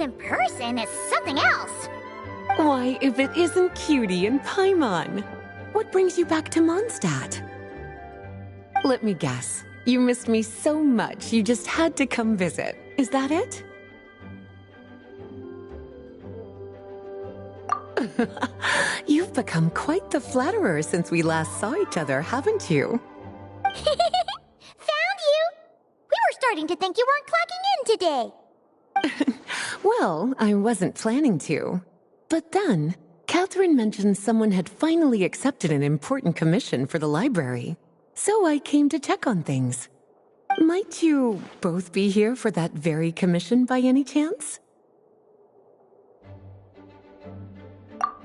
in person is something else. Why, if it isn't Cutie and Paimon? What brings you back to Mondstadt? Let me guess. You missed me so much you just had to come visit. Is that it? You've become quite the flatterer since we last saw each other, haven't you? Found you! We were starting to think you weren't clocking in today. Well, I wasn't planning to. But then, Catherine mentioned someone had finally accepted an important commission for the library. So I came to check on things. Might you both be here for that very commission by any chance?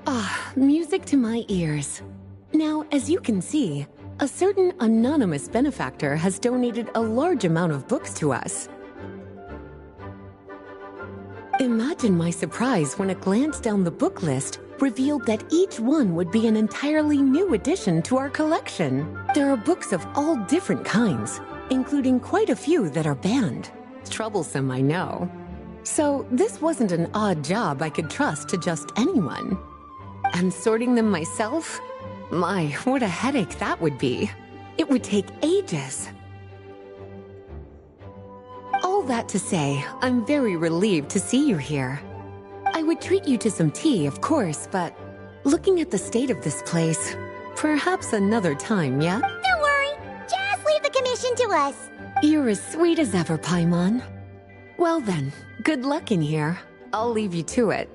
Ah, music to my ears. Now, as you can see, a certain anonymous benefactor has donated a large amount of books to us. Imagine my surprise when a glance down the book list revealed that each one would be an entirely new addition to our collection. There are books of all different kinds, including quite a few that are banned. Troublesome, I know. So this wasn't an odd job I could trust to just anyone. And sorting them myself? My, what a headache that would be. It would take ages. All that to say, I'm very relieved to see you here. I would treat you to some tea, of course, but looking at the state of this place, perhaps another time, yeah? Don't worry, just leave the commission to us. You're as sweet as ever, Paimon. Well then, good luck in here. I'll leave you to it.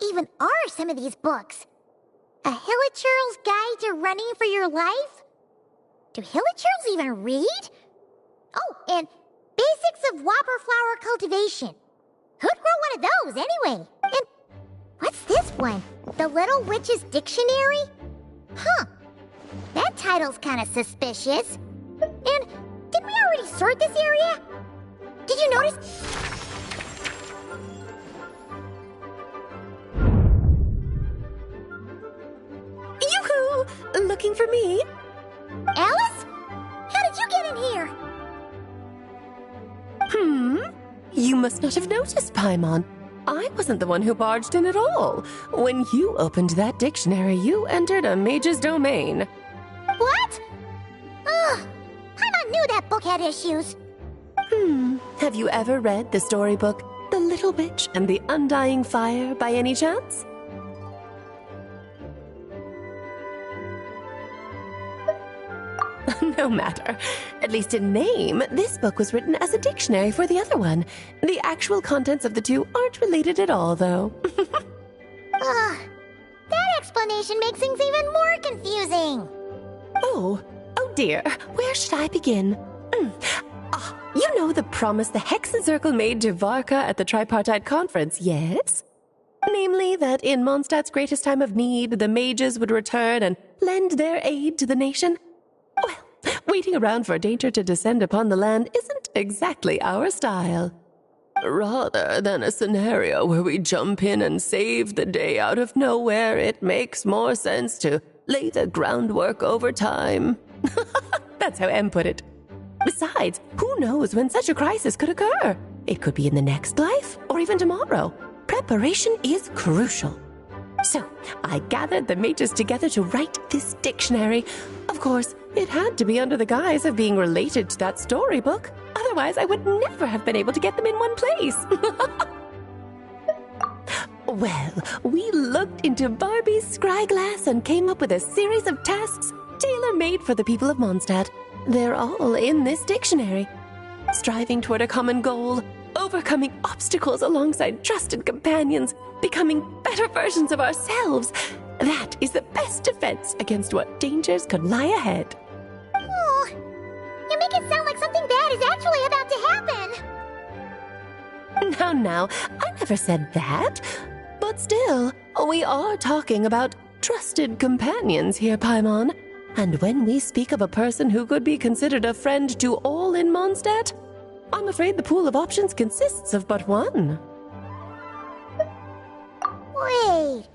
Even are some of these books? A Hilichurl's Guide to Running for Your Life? Do Hilichurls even read? Oh, and Basics of Whopper Flower Cultivation. Who'd grow one of those, anyway? And what's this one? The Little Witch's Dictionary? Huh. That title's kind of suspicious. And didn't we already sort this area? Did you notice? Looking for me? Alice? How did you get in here? You must not have noticed, Paimon. I wasn't the one who barged in at all. When you opened that dictionary, you entered a mage's domain. What? Ugh, Paimon knew that book had issues. Have you ever read the storybook, The Little Witch and the Undying Fire, by any chance? No matter. At least in name, this book was written as a dictionary for the other one. The actual contents of the two aren't related at all, though. Ugh, that explanation makes things even more confusing. Oh dear. Where should I begin? You know the promise the Hexen Circle made to Varka at the Tripartite Conference, yes? Namely, that in Mondstadt's greatest time of need, the mages would return and lend their aid to the nation. Well, waiting around for danger to descend upon the land isn't exactly our style. Rather than a scenario where we jump in and save the day out of nowhere, it makes more sense to lay the groundwork over time. That's how Em put it. Besides, who knows when such a crisis could occur? It could be in the next life, or even tomorrow. Preparation is crucial. So, I gathered the mages together to write this dictionary. Of course, it had to be under the guise of being related to that storybook. Otherwise, I would never have been able to get them in one place. Well, we looked into Barbie's scryglass and came up with a series of tasks tailor-made for the people of Mondstadt. They're all in this dictionary. Striving toward a common goal, overcoming obstacles alongside trusted companions, becoming better versions of ourselves. That is the best defense against what dangers could lie ahead. Oh, you make it sound like something bad is actually about to happen. Now, I never said that. But still, we are talking about trusted companions here, Paimon. And when we speak of a person who could be considered a friend to all in Mondstadt, I'm afraid the pool of options consists of but one. Wait,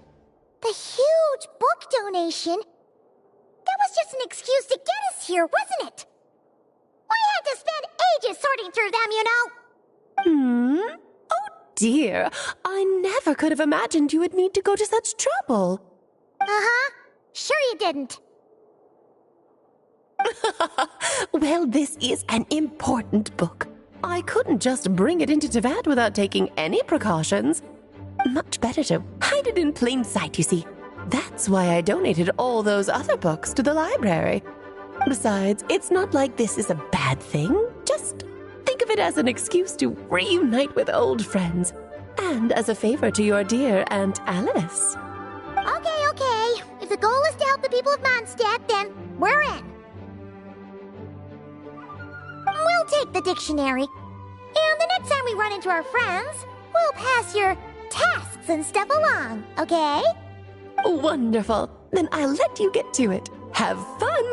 the huge book donation? That was just an excuse to get us here, wasn't it? We had to spend ages sorting through them, you know. Oh dear, I never could have imagined you would need to go to such trouble. Uh-huh. Sure you didn't. Well, this is an important book. I couldn't just bring it into Teyvat without taking any precautions. Much better to hide it in plain sight, you see. That's why I donated all those other books to the library. Besides, it's not like this is a bad thing. Just think of it as an excuse to reunite with old friends. And as a favor to your dear Aunt Alice. Okay. If the goal is to help the people of Mondstadt, then we're in. We'll take the dictionary. And the next time we run into our friends, we'll pass your tasks and stuff along, okay? Wonderful. Then I'll let you get to it. Have fun!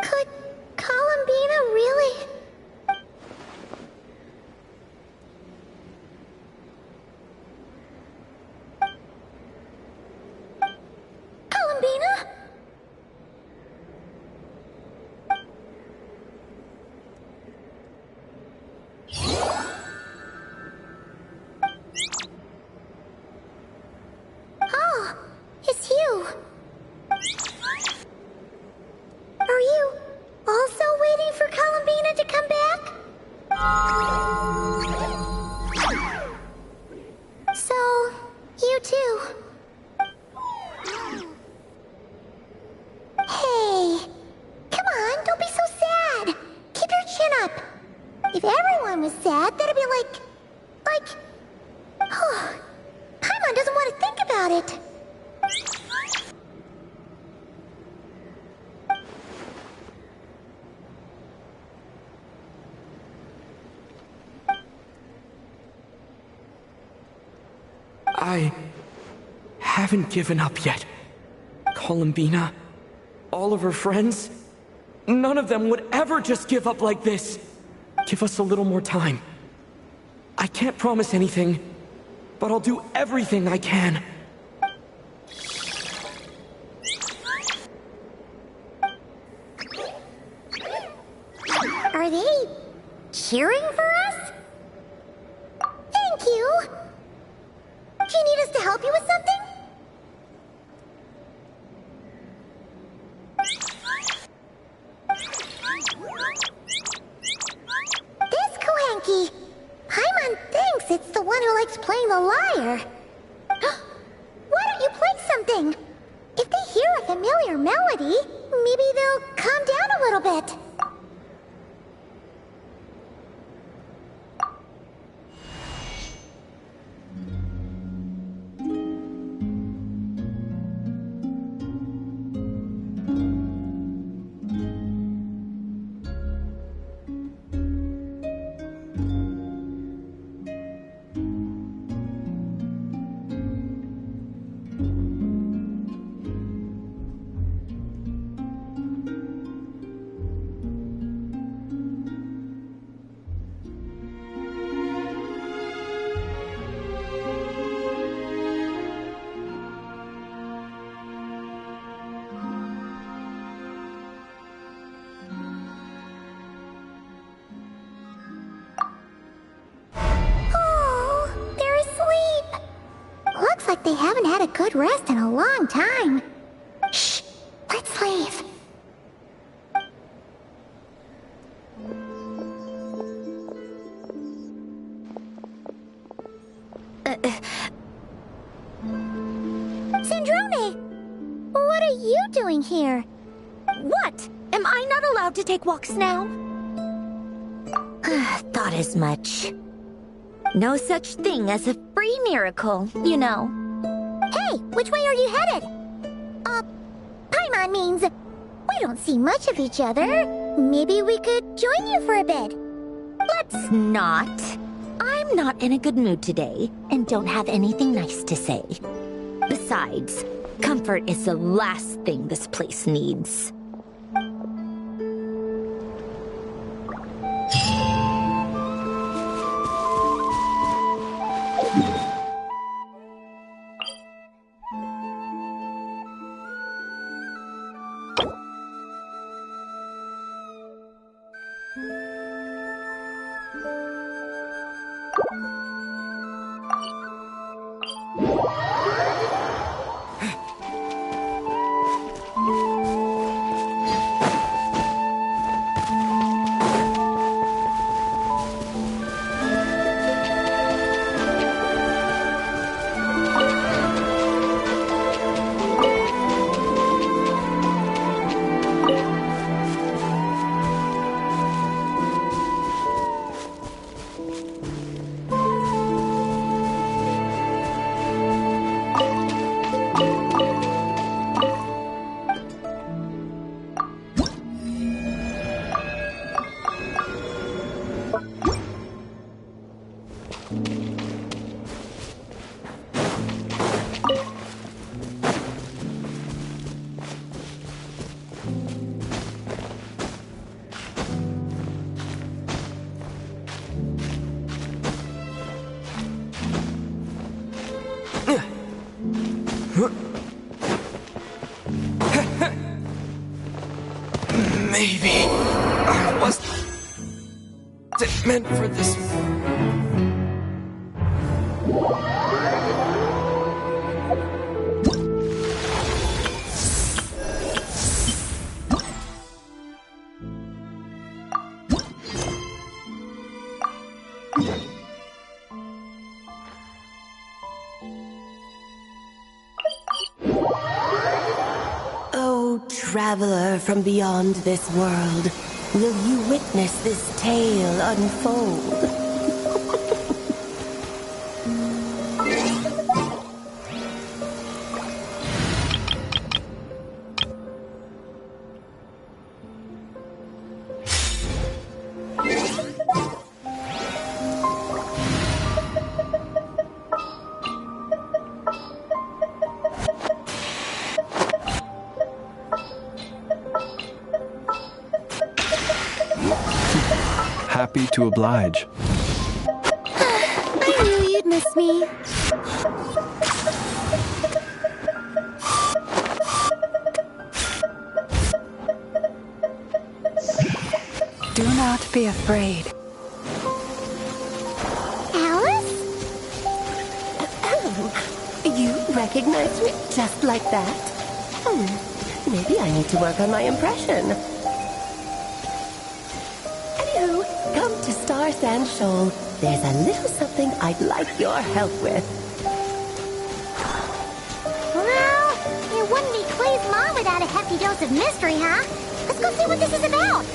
Could Columbina really... Columbina? Oh, it's you. Are you also waiting for Columbina to come back? So, you too. Hey, come on, don't be so sad. Keep your chin up. If everyone was sad, that'd be oh, Paimon doesn't want to think about it. I haven't given up yet. Columbina, all of her friends, none of them would ever just give up like this. Give us a little more time. I can't promise anything, but I'll do everything I can. Are they cheering for us? Thank you. Do you need us to help you with something? This Kohanki. Paimon thinks it's the one who likes playing the lyre. Why don't you play something? If they hear a familiar melody, maybe they'll calm down a little bit. like they haven't had a good rest in a long time. Shh, let's leave. Sandrone! What are you doing here? What? Am I not allowed to take walks now? Thought as much. No such thing as a free miracle, you know. Hey, which way are you headed? Paimon means we don't see much of each other. Maybe we could join you for a bit. Let's not. I'm not in a good mood today and don't have anything nice to say. Besides, comfort is the last thing this place needs. Maybe I wasn't meant for this. Traveler from beyond this world, will you witness this tale unfold? Happy to oblige. I knew you'd miss me. Do not be afraid. Alice? You recognized me just like that? Maybe I need to work on my impression. Anywho, come to Star Sand Shoal. There's a little something I'd like your help with. Well, it wouldn't be Clay's mom without a hefty dose of mystery, huh? Let's go see what this is about.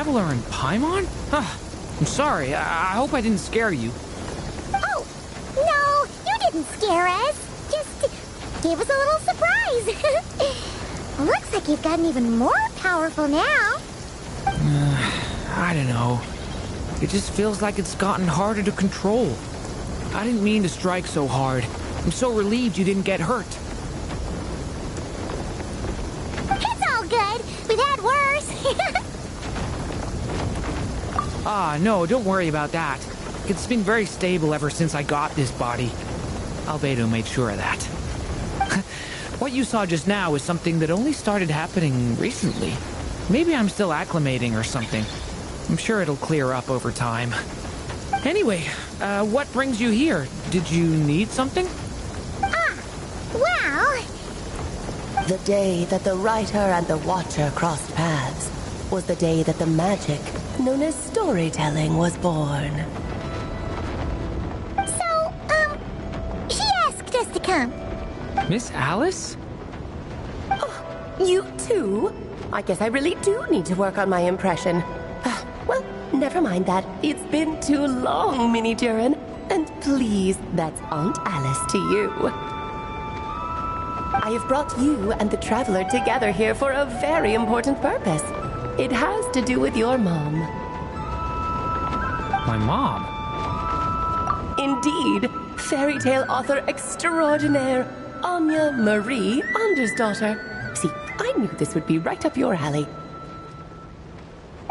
Traveler and Paimon? I'm sorry. I hope I didn't scare you. Oh, no, you didn't scare us. Just gave us a little surprise. Looks like you've gotten even more powerful now. I don't know. It just feels like it's gotten harder to control. I didn't mean to strike so hard. I'm so relieved you didn't get hurt. It's all good. We've had worse. No, don't worry about that. It's been very stable ever since I got this body. Albedo made sure of that. What you saw just now is something that only started happening recently. Maybe I'm still acclimating or something. I'm sure it'll clear up over time. Anyway, what brings you here? Did you need something? Well... The day that the writer and the watcher crossed paths was the day that the magic known as storytelling was born. So, she asked us to come. Miss Alice? You too? I guess I really do need to work on my impression. Well, never mind that. It's been too long, Mini Durin. And please, that's Aunt Alice to you. I have brought you and the Traveler together here for a very important purpose. It has to do with your mom. My mom? Indeed, fairy tale author extraordinaire, Anya Marie Andersdottir. See, I knew this would be right up your alley.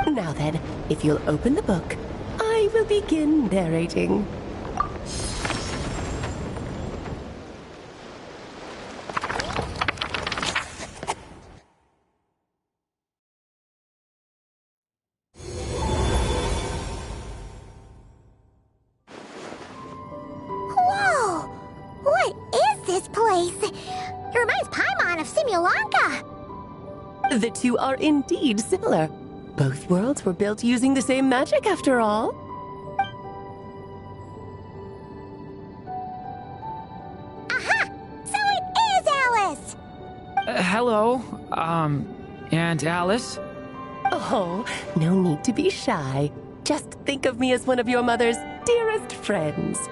Now then, if you'll open the book, I will begin narrating. Whoa! What is this place? It reminds Paimon of Simulanka. The two are indeed similar. Both worlds were built using the same magic, after all. Aha! So it is Alice! Hello, Aunt Alice? Oh, no need to be shy. Just think of me as one of your mother's dearest friends.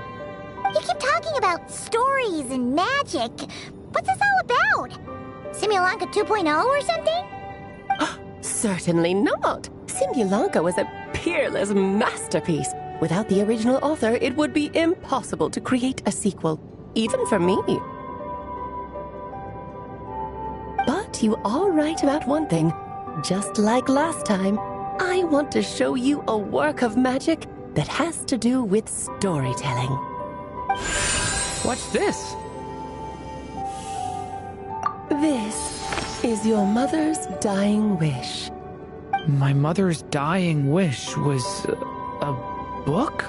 You keep talking about stories and magic. What's this all about? Simulanka 2.0 or something? Certainly not. Simulanka was a peerless masterpiece. Without the original author, it would be impossible to create a sequel, even for me. But you are right about one thing. Just like last time, I want to show you a work of magic that has to do with storytelling. What's this? This is your mother's dying wish. My mother's dying wish was a book?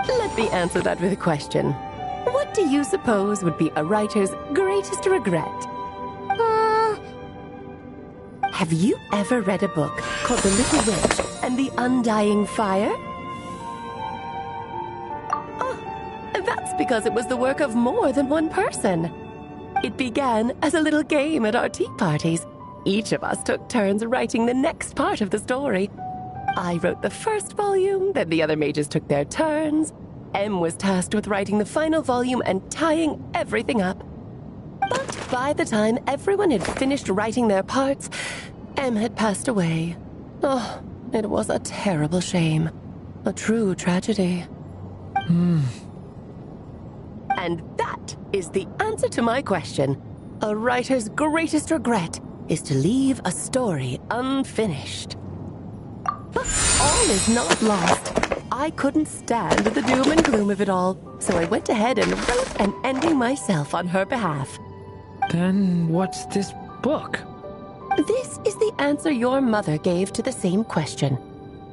Let me answer that with a question. What do you suppose would be a writer's greatest regret? Have you ever read a book called The Little Witch and the Undying Fire? Oh, that's because it was the work of more than one person. It began as a little game at our tea parties. Each of us took turns writing the next part of the story. I wrote the first volume, then the other mages took their turns. Em was tasked with writing the final volume and tying everything up. But by the time everyone had finished writing their parts, Em had passed away. Oh, it was a terrible shame. A true tragedy. And that is the answer to my question. A writer's greatest regret is to leave a story unfinished. But all is not lost. I couldn't stand the doom and gloom of it all, so I went ahead and wrote an ending myself on her behalf. Then what's this book? This is the answer your mother gave to the same question.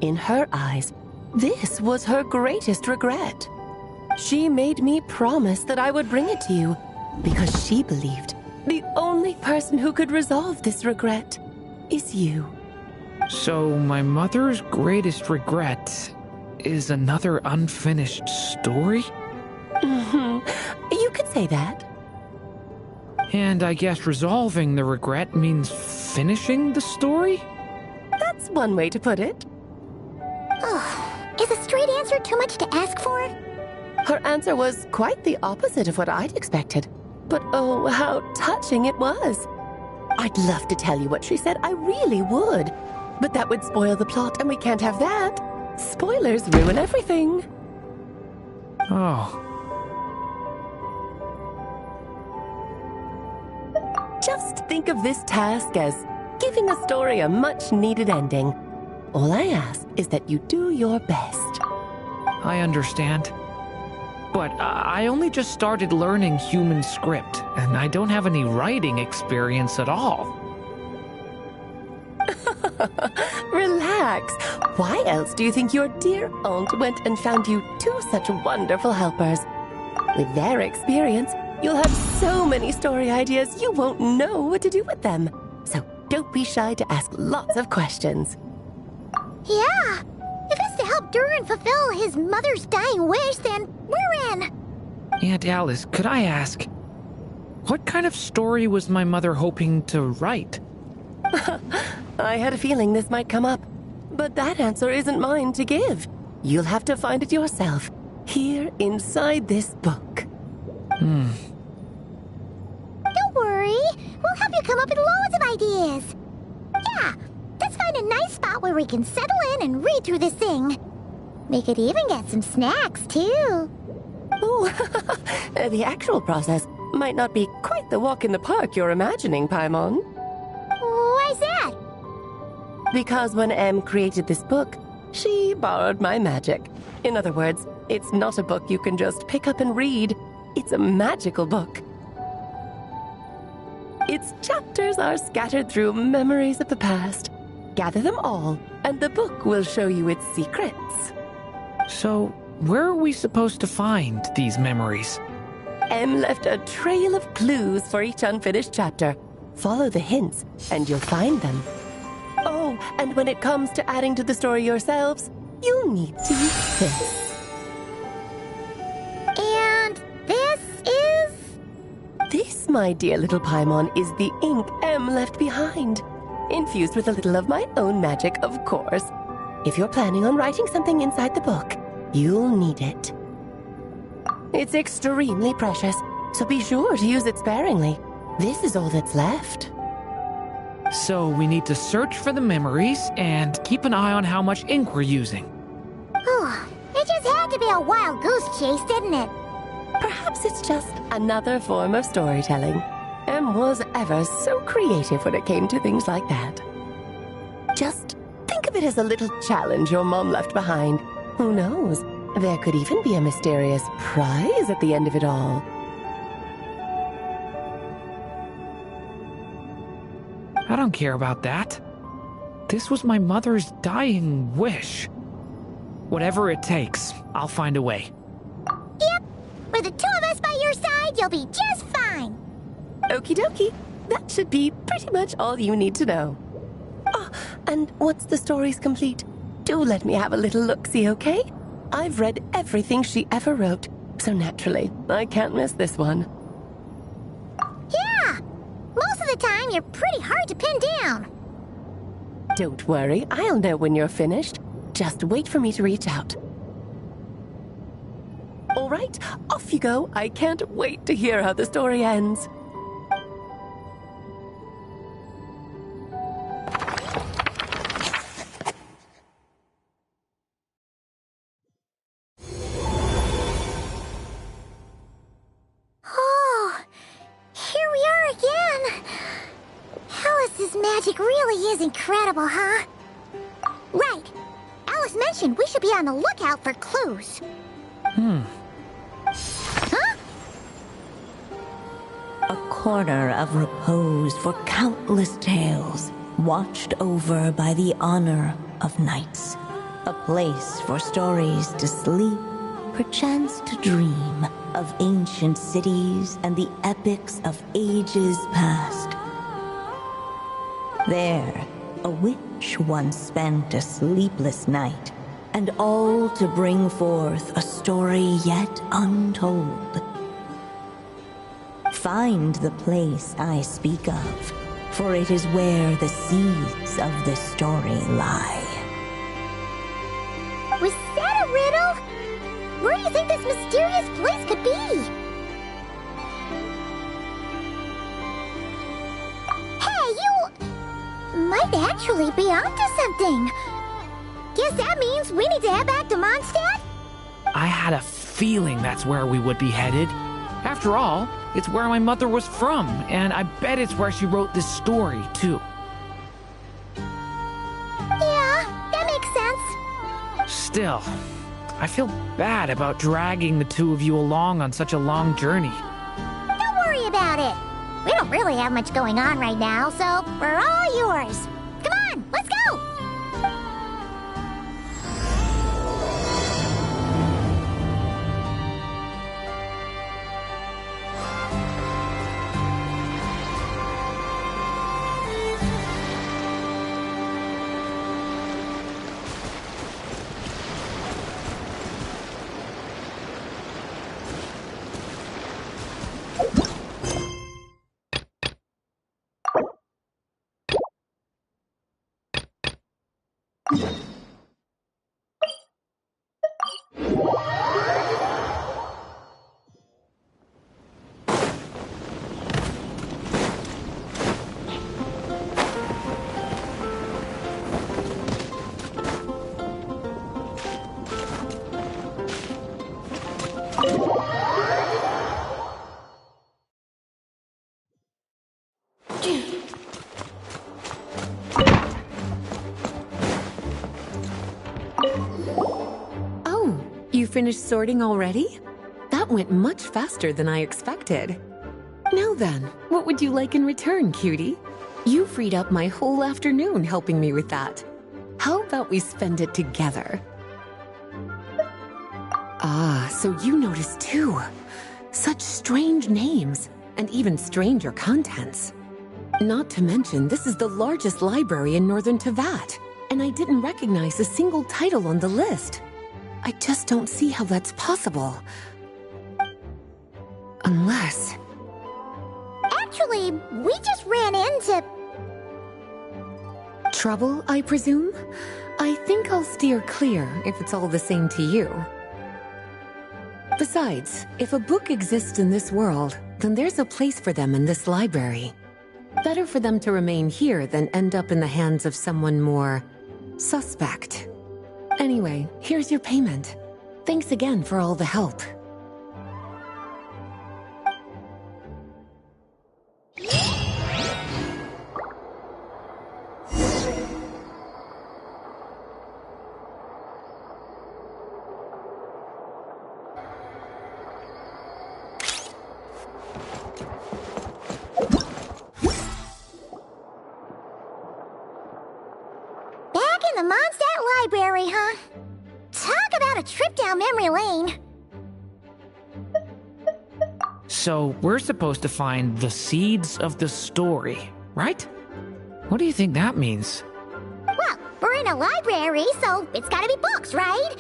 In her eyes, this was her greatest regret. She made me promise that I would bring it to you, because she believed the only person who could resolve this regret is you. So my mother's greatest regret is another unfinished story? You could say that. And I guess resolving the regret means finishing the story? That's one way to put it. Is a straight answer too much to ask for? Her answer was quite the opposite of what I'd expected. But oh, how touching it was. I'd love to tell you what she said, I really would. But that would spoil the plot, and we can't have that. Spoilers ruin everything. Oh. Just think of this task as giving a story a much-needed ending. All I ask is that you do your best. I understand. But I only just started learning human script, and I don't have any writing experience at all. Relax. Why else do you think your dear aunt went and found you two such wonderful helpers? With their experience, you'll have so many story ideas you won't know what to do with them. So don't be shy to ask lots of questions. Yeah. If it's to help Durin fulfill his mother's dying wish, then we're in. Aunt Alice, could I ask, what kind of story was my mother hoping to write? I had a feeling this might come up, but that answer isn't mine to give. You'll have to find it yourself, here inside this book. Don't worry. We'll help you come up with loads of ideas. Yeah, let's find a nice spot where we can settle in and read through this thing. We could even get some snacks, too. Oh, the actual process might not be quite the walk in the park you're imagining, Paimon. Why's that? Because when Em created this book, she borrowed my magic. In other words, it's not a book you can just pick up and read. It's a magical book. Its chapters are scattered through memories of the past. Gather them all, and the book will show you its secrets. So, where are we supposed to find these memories? Em left a trail of clues for each unfinished chapter. Follow the hints, and you'll find them. Oh, and when it comes to adding to the story yourselves, you'll need to use this. And this is? This, my dear little Paimon, is the ink Em left behind. Infused with a little of my own magic, of course. If you're planning on writing something inside the book, you'll need it. It's extremely precious, so be sure to use it sparingly. This is all that's left. So we need to search for the memories and keep an eye on how much ink we're using. Oh, it just had to be a wild goose chase, didn't it? Perhaps it's just another form of storytelling. Em was ever so creative when it came to things like that. Just think of it as a little challenge your mom left behind. Who knows? There could even be a mysterious prize at the end of it all. I don't care about that. This was my mother's dying wish. Whatever it takes, I'll find a way. Yep. With the two of us by your side, you'll be just fine. Okie dokie. That should be pretty much all you need to know. Oh, and once the story's complete, do let me have a little look-see, okay? I've read everything she ever wrote, so naturally, I can't miss this one. Yeah. Most of the time, you're pretty hard to pin down. Don't worry, I'll know when you're finished. Just wait for me to reach out. All right, off you go. I can't wait to hear how the story ends. Oh, here we are again. Alice's magic really is incredible, huh? Right. Alice mentioned we should be on the lookout for clues. Huh? A corner of repose for countless tales, watched over by the honor of knights. A place for stories to sleep, perchance to dream of ancient cities and the epics of ages past. There, a witch once spent a sleepless night, and all to bring forth a story yet untold. Find the place I speak of, for it is where the seeds of the story lie. Was that riddle? Where do you think this mysterious place could be? Hey, you might actually be onto something. Guess that means we need to head back to Mondstadt? I had a feeling that's where we would be headed. After all, it's where my mother was from, and I bet it's where she wrote this story, too. Yeah, that makes sense. Still, I feel bad about dragging the two of you along on such a long journey. Don't worry about it. We don't really have much going on right now, so we're all yours. Come on, let's go! Oh, you finished sorting already? That went much faster than I expected. Now then, what would you like in return, cutie? You freed up my whole afternoon helping me with that. How about we spend it together? Ah, so you noticed too. Such strange names, and even stranger contents. Not to mention, this is the largest library in Northern Tevat, and I didn't recognize a single title on the list. I just don't see how that's possible. Unless... Actually, we just ran into... Trouble, I presume? I think I'll steer clear if it's all the same to you. Besides, if a book exists in this world, then there's a place for them in this library. Better for them to remain here than end up in the hands of someone more... suspect. Anyway, here's your payment. Thanks again for all the help. The Mondstadt Library, huh? Talk about a trip down memory lane. So, we're supposed to find the seeds of the story, right? What do you think that means? Well, we're in a library, so it's gotta be books, right?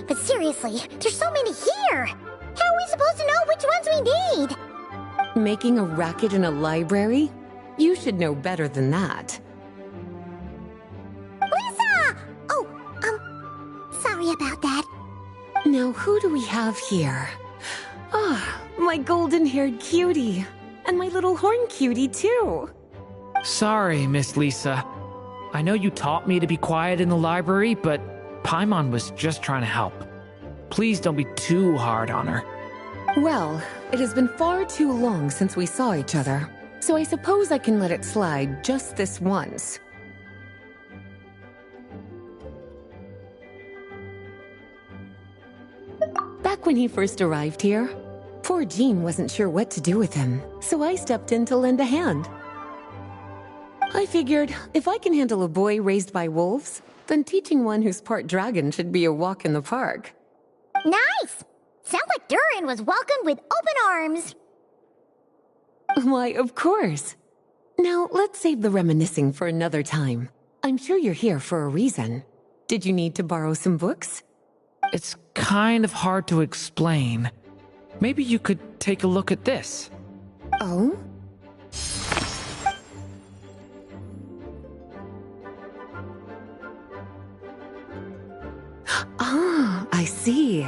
But seriously, there's so many here. How are we supposed to know which ones we need? Making a racket in a library? You should know better than that. Sorry about that. Now, who do we have here? Ah, my golden-haired cutie. And my little horn cutie, too. Sorry, Miss Lisa. I know you taught me to be quiet in the library, but Paimon was just trying to help. Please don't be too hard on her. Well, it has been far too long since we saw each other, so I suppose I can let it slide just this once. Back when he first arrived here, poor Jean wasn't sure what to do with him, so I stepped in to lend a hand. I figured, if I can handle a boy raised by wolves, then teaching one who's part dragon should be a walk in the park. Nice! Sounds like Durin was welcomed with open arms. Why, of course. Now, let's save the reminiscing for another time. I'm sure you're here for a reason. Did you need to borrow some books? It's kind of hard to explain. Maybe you could take a look at this. Oh? Ah, I I see.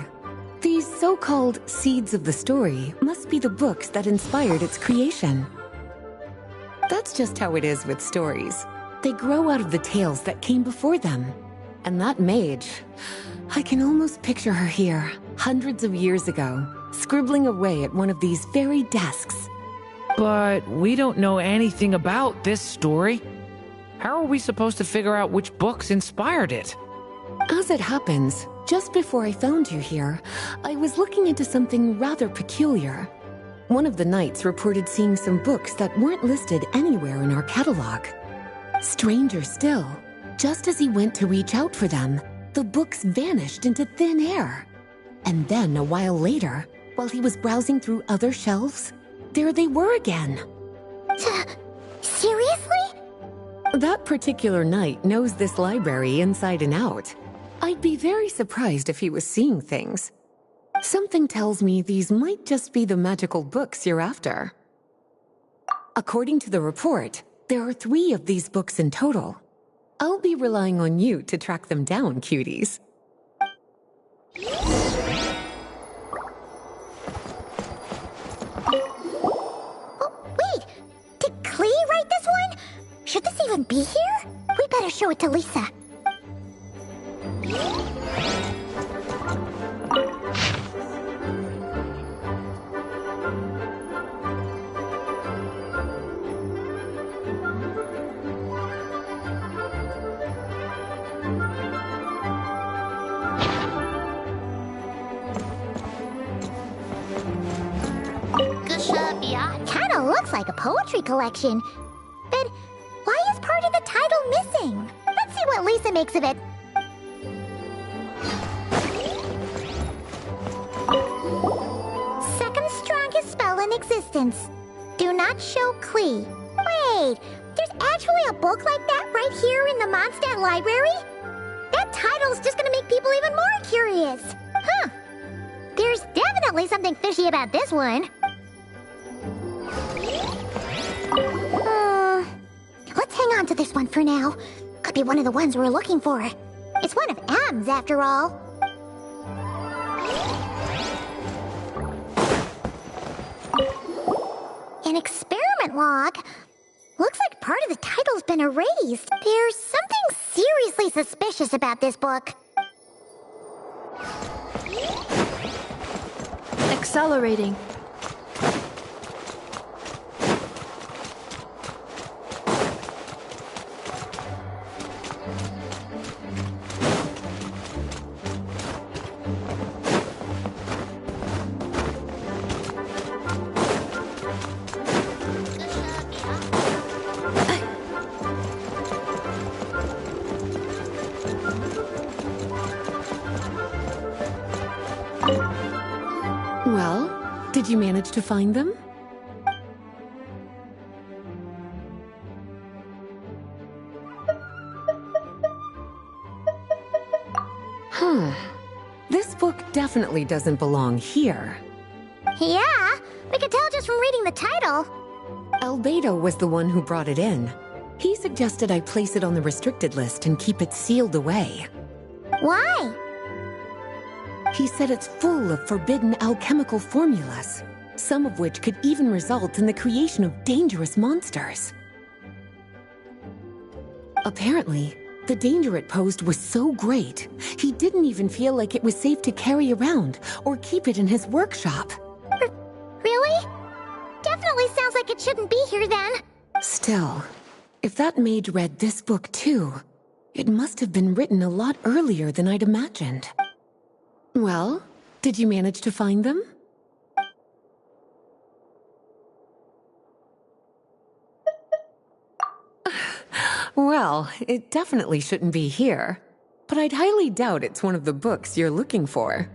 These so-called seeds of the story must be the books that inspired its creation. That's just how it is with stories. They grow out of the tales that came before them. And that mage, I can almost picture her here, hundreds of years ago, scribbling away at one of these very desks. But we don't know anything about this story. How are we supposed to figure out which books inspired it? As it happens, just before I found you here, I was looking into something rather peculiar. One of the knights reported seeing some books that weren't listed anywhere in our catalog. Stranger still, just as he went to reach out for them, the books vanished into thin air. And then a while later, while he was browsing through other shelves, there they were again. Seriously? That particular knight knows this library inside and out. I'd be very surprised if he was seeing things. Something tells me these might just be the magical books you're after. According to the report, there are 3 of these books in total. I'll be relying on you to track them down, cuties. Wait, did Klee write this one? Should this even be here? We better show it to Lisa. Kinda looks like a poetry collection. But why is part of the title missing? Let's see what Lisa makes of it. Second strongest spell in existence. Do not show Klee. Wait, there's actually a book like that right here in the Mondstadt library? That title's just gonna make people even more curious. Huh. There's definitely something fishy about this one. Let's hang on to this one for now. Could be one of the ones we're looking for. It's one of M's, after all. An experiment log. Looks like part of the title's been erased. There's something seriously suspicious about this book. Accelerating. Well, did you manage to find them? This book definitely doesn't belong here. Yeah, we could tell just from reading the title. Albedo was the one who brought it in. He suggested I place it on the restricted list and keep it sealed away. Why? He said it's full of forbidden alchemical formulas, some of which could even result in the creation of dangerous monsters. Apparently, the danger it posed was so great, he didn't even feel like it was safe to carry around or keep it in his workshop. Really? Definitely sounds like it shouldn't be here then. Still, if that mage read this book too, it must have been written a lot earlier than I'd imagined. Well, did you manage to find them? Well, it definitely shouldn't be here, but I'd highly doubt it's one of the books you're looking for.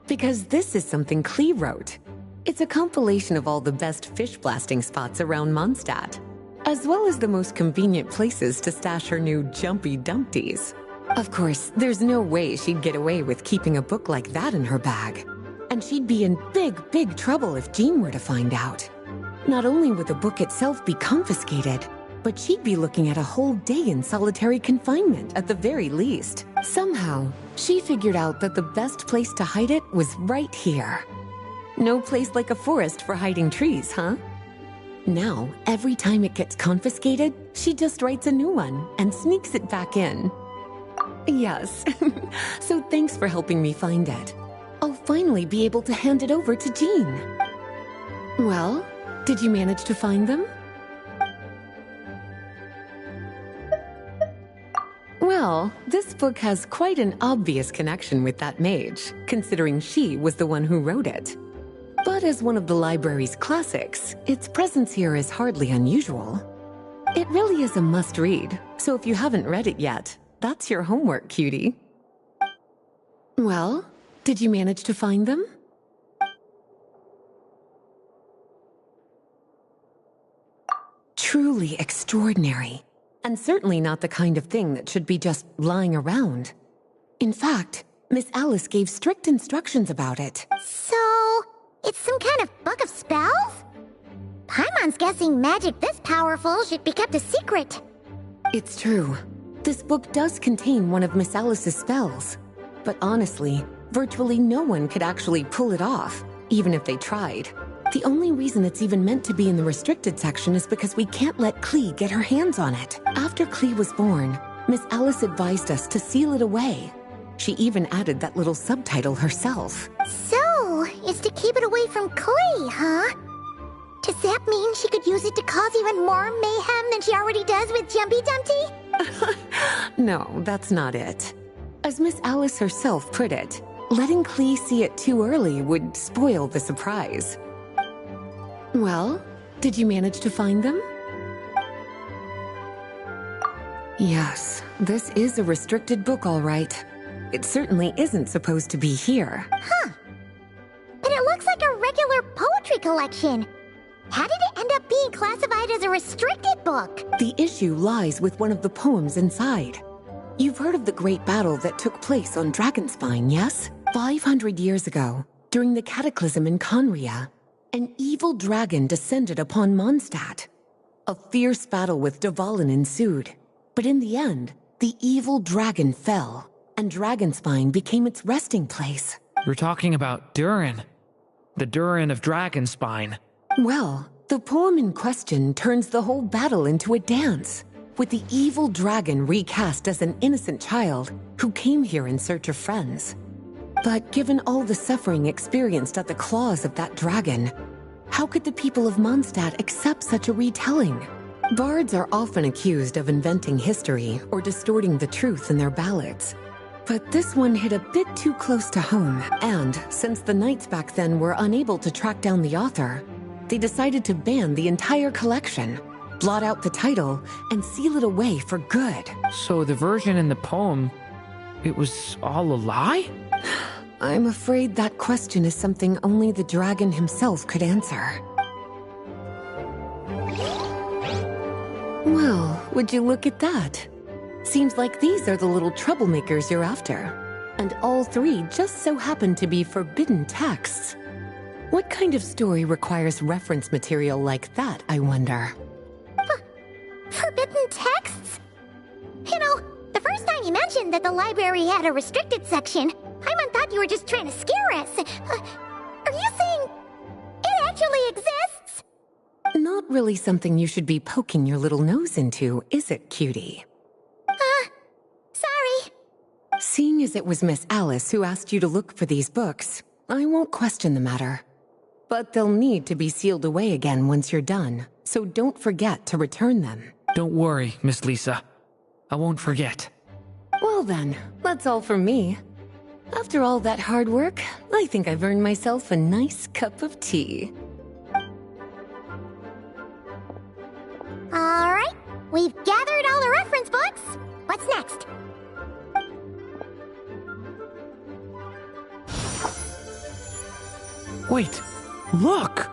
Because this is something Klee wrote. It's a compilation of all the best fish blasting spots around Mondstadt, as well as the most convenient places to stash her new jumpy dumpties. Of course, there's no way she'd get away with keeping a book like that in her bag. And she'd be in big trouble if Jean were to find out. Not only would the book itself be confiscated, but she'd be looking at a whole day in solitary confinement at the very least. Somehow, She figured out that the best place to hide it was right here. No place like a forest for hiding trees, huh? Now, every time it gets confiscated, she just writes a new one and sneaks it back in. Yes, so thanks for helping me find it. I'll finally be able to hand it over to Jean. Well, did you manage to find them? Well, this book has quite an obvious connection with that mage, considering she was the one who wrote it. But as one of the library's classics, its presence here is hardly unusual. It really is a must-read, so if you haven't read it yet, that's your homework, cutie. Well, did you manage to find them? Truly extraordinary, and certainly not the kind of thing that should be just lying around. In fact, Miss Alice gave strict instructions about it. So, it's some kind of book of spells? Paimon's guessing magic this powerful should be kept a secret. It's true. This book does contain one of Miss Alice's spells. But honestly, virtually no one could actually pull it off, even if they tried. The only reason it's even meant to be in the restricted section is because we can't let Klee get her hands on it. After Klee was born, Miss Alice advised us to seal it away. She even added that little subtitle herself. So, it's to keep it away from Klee, huh? Does that mean she could use it to cause even more mayhem than she already does with Jumpy Dumpty? No, that's not it. As Miss Alice herself put it, letting Klee see it too early would spoil the surprise. Well, did you manage to find them? Yes, this is a restricted book, all right. It certainly isn't supposed to be here. Huh. But it looks like a regular poetry collection. How did it end up being classified as a restricted book? The issue lies with one of the poems inside. You've heard of the great battle that took place on Dragonspine, yes? 500 years ago, during the cataclysm in Conria, an evil dragon descended upon Mondstadt. A fierce battle with Dvalin ensued, but in the end, the evil dragon fell, and Dragonspine became its resting place. You're talking about Durin. The Durin of Dragonspine. Well, the poem in question turns the whole battle into a dance, with the evil dragon recast as an innocent child who came here in search of friends. But given all the suffering experienced at the claws of that dragon, how could the people of Mondstadt accept such a retelling? Bards are often accused of inventing history or distorting the truth in their ballads. But this one hit a bit too close to home, and since the knights back then were unable to track down the author, they decided to ban the entire collection, blot out the title, and seal it away for good. So the version in the poem, it was all a lie? I'm afraid that question is something only the dragon himself could answer. Well, would you look at that? Seems like these are the little troublemakers you're after. And all three just so happen to be forbidden texts. What kind of story requires reference material like that, I wonder? Forbidden texts? You know, the first time you mentioned that the library had a restricted section, Paimon thought you were just trying to scare us. Are you saying it actually exists? Not really something you should be poking your little nose into, is it, cutie? Sorry. Seeing as it was Miss Alice who asked you to look for these books, I won't question the matter. But they'll need to be sealed away again once you're done, so don't forget to return them. Don't worry, Miss Lisa. I won't forget. Well then, that's all from me. After all that hard work, I think I've earned myself a nice cup of tea. Alright, we've gathered all the reference books. What's next? Wait, look!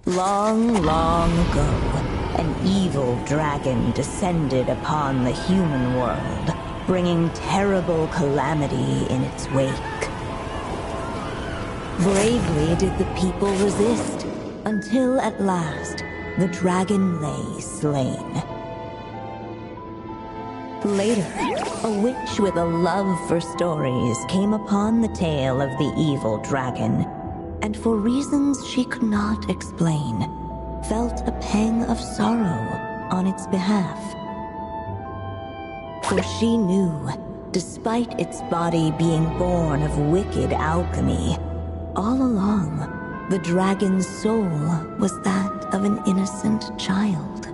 Long, long ago, an evil dragon descended upon the human world, bringing terrible calamity in its wake. Bravely did the people resist, until at last, the dragon lay slain. Later, a witch with a love for stories came upon the tale of the evil dragon, and for reasons she could not explain, felt a pang of sorrow on its behalf. For she knew, despite its body being born of wicked alchemy, all along, the dragon's soul was that of an innocent child.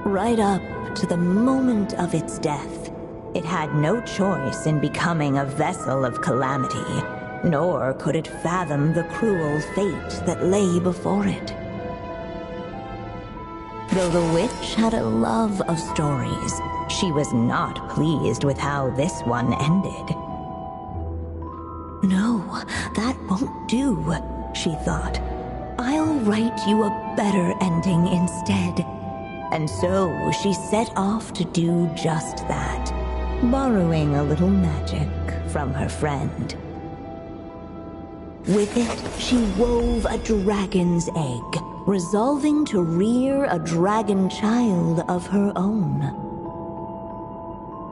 Right up to the moment of its death, it had no choice in becoming a vessel of calamity, nor could it fathom the cruel fate that lay before it. Though the witch had a love of stories, she was not pleased with how this one ended. No, that won't do, she thought. I'll write you a better ending instead. And so she set off to do just that, borrowing a little magic from her friend. With it, she wove a dragon's egg, resolving to rear a dragon child of her own.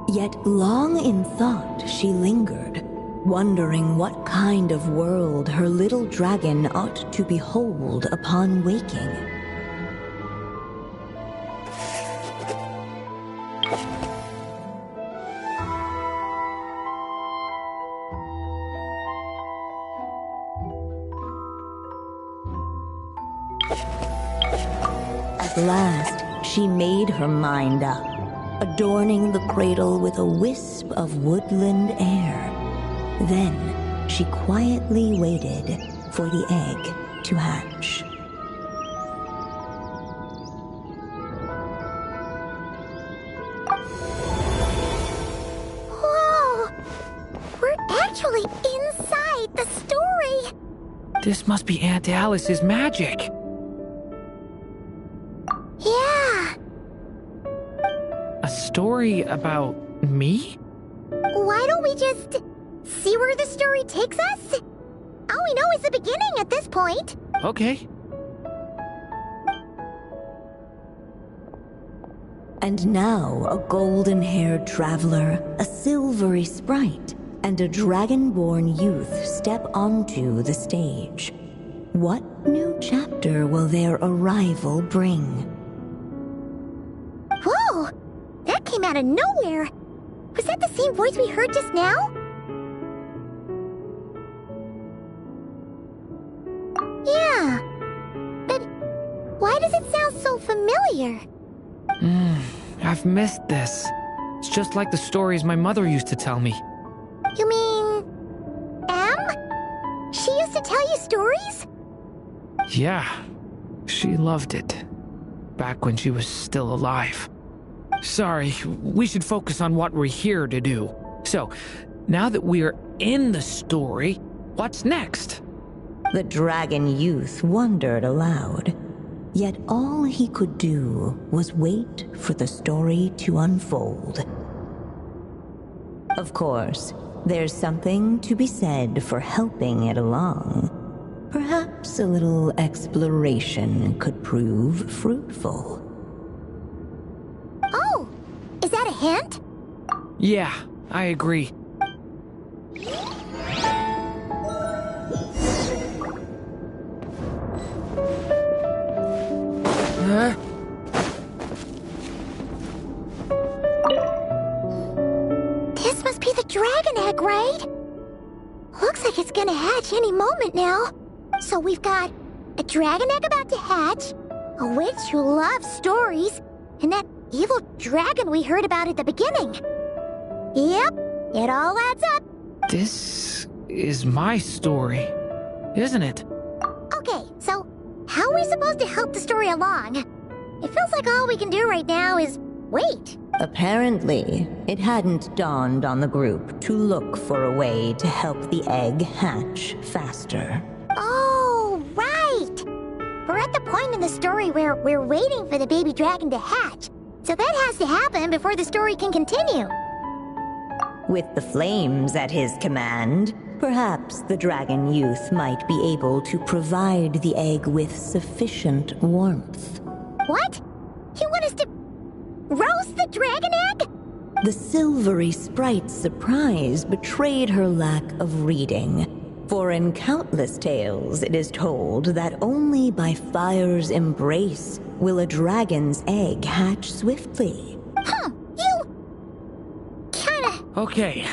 Yet long in thought she lingered, wondering what kind of world her little dragon ought to behold upon waking. At last, she made her mind up, adorning the cradle with a wisp of woodland air. Then, she quietly waited for the egg to hatch. Whoa! We're actually inside the story! This must be Aunt Alice's magic. Yeah! A story about me? Why don't we just see where the story takes us? All we know is the beginning at this point. Okay. And now a golden-haired traveler, a silvery sprite, and a dragon-born youth step onto the stage. What new chapter will their arrival bring? Whoa! That came out of nowhere! Was that the same voice we heard just now? Yeah. But why does it sound so familiar? I've missed this. It's just like the stories my mother used to tell me. You mean... Em? She used to tell you stories? Yeah, she loved it. Back when she was still alive. Sorry, we should focus on what we're here to do. So, now that we're in the story, what's next? The dragon youth wondered aloud. Yet all he could do was wait for the story to unfold. Of course, there's something to be said for helping it along. Perhaps a little exploration could prove fruitful. Oh! Is that a hint? Yeah, I agree. This must be the dragon egg, right? Looks like it's gonna hatch any moment now. So we've got a dragon egg about to hatch, a witch who loves stories, and that evil dragon we heard about at the beginning. Yep, it all adds up. This is my story, isn't it? Okay, so how are we supposed to help the story along? It feels like all we can do right now is wait. Apparently, it hadn't dawned on the group to look for a way to help the egg hatch faster. Oh, right! For at the point in the story where we're waiting for the baby dragon to hatch. So that has to happen before the story can continue. With the flames at his command, perhaps the dragon youth might be able to provide the egg with sufficient warmth. What? You want us to roast the dragon egg? The silvery sprite's surprise betrayed her lack of reading. For in countless tales, it is told that only by fire's embrace will a dragon's egg hatch swiftly. Huh, you... kinda... Okay,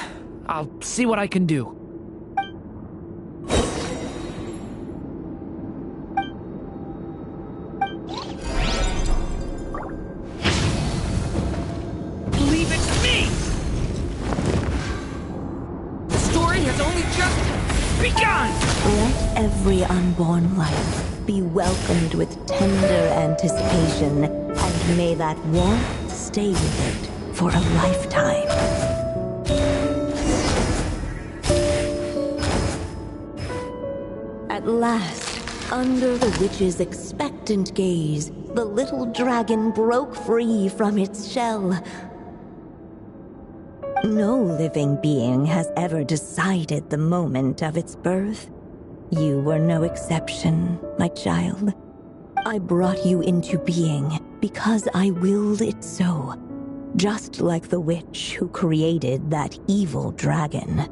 I'll see what I can do. Leave it to me! The story has only just begun! Let every unborn life be welcomed with tender anticipation, and may that warmth stay with it for a lifetime. At last, under the witch's expectant gaze, the little dragon broke free from its shell. No living being has ever decided the moment of its birth. You were no exception, my child. I brought you into being because I willed it so, just like the witch who created that evil dragon.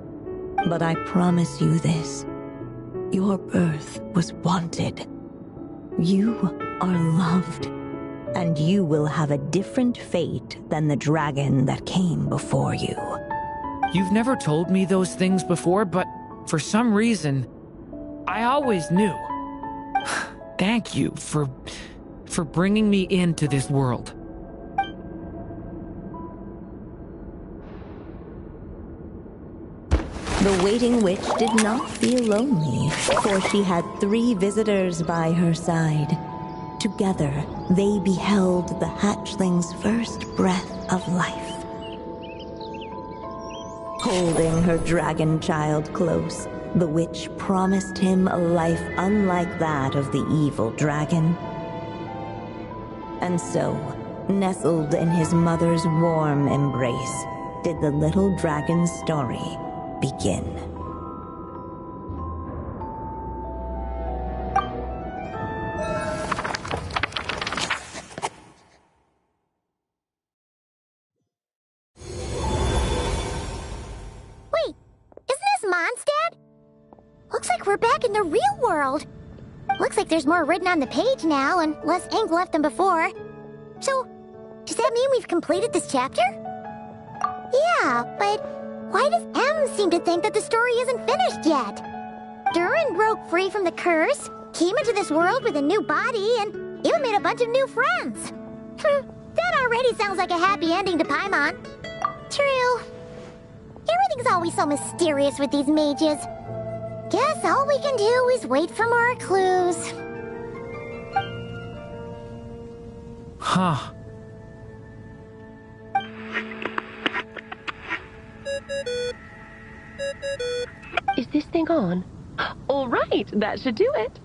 But I promise you this, your birth was wanted. You are loved, and you will have a different fate than the dragon that came before you. You've never told me those things before, but for some reason, I always knew. Thank you for bringing me into this world. The waiting witch did not feel lonely, for she had 3 visitors by her side. Together, they beheld the hatchling's first breath of life. Holding her dragon child close, the witch promised him a life unlike that of the evil dragon. And so, nestled in his mother's warm embrace, did the little dragon's story begin. Wait, isn't this Mondstadt? Looks like we're back in the real world. Looks like there's more written on the page now and less ink left than before. So, does that mean we've completed this chapter? Yeah, but why does M seem to think that the story isn't finished yet? Durin broke free from the curse, came into this world with a new body, and even made a bunch of new friends. That already sounds like a happy ending to Paimon. True. Everything's always so mysterious with these mages. Guess all we can do is wait for more clues. Huh. Is this thing on? All right, that should do it.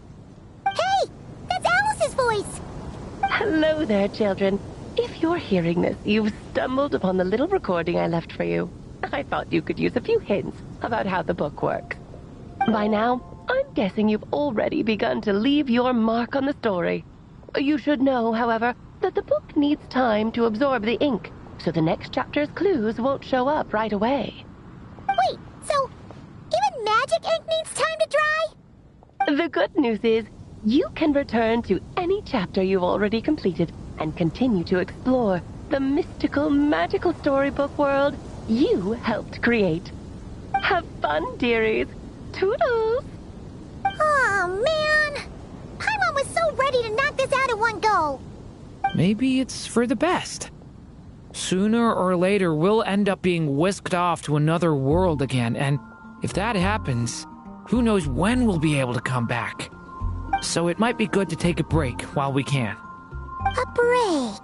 Hey! That's Alice's voice! Hello there, children. If you're hearing this, you've stumbled upon the little recording I left for you. I thought you could use a few hints about how the book works. By now, I'm guessing you've already begun to leave your mark on the story. You should know, however, that the book needs time to absorb the ink, so the next chapter's clues won't show up right away. Wait, so even magic ink needs time to dry? The good news is, you can return to any chapter you've already completed and continue to explore the mystical, magical storybook world you helped create. Have fun, dearies. Toodles! Aw, man! Paimon was so ready to knock this out in one go! Maybe it's for the best. Sooner or later, we'll end up being whisked off to another world again, and if that happens, who knows when we'll be able to come back. So it might be good to take a break while we can. A break.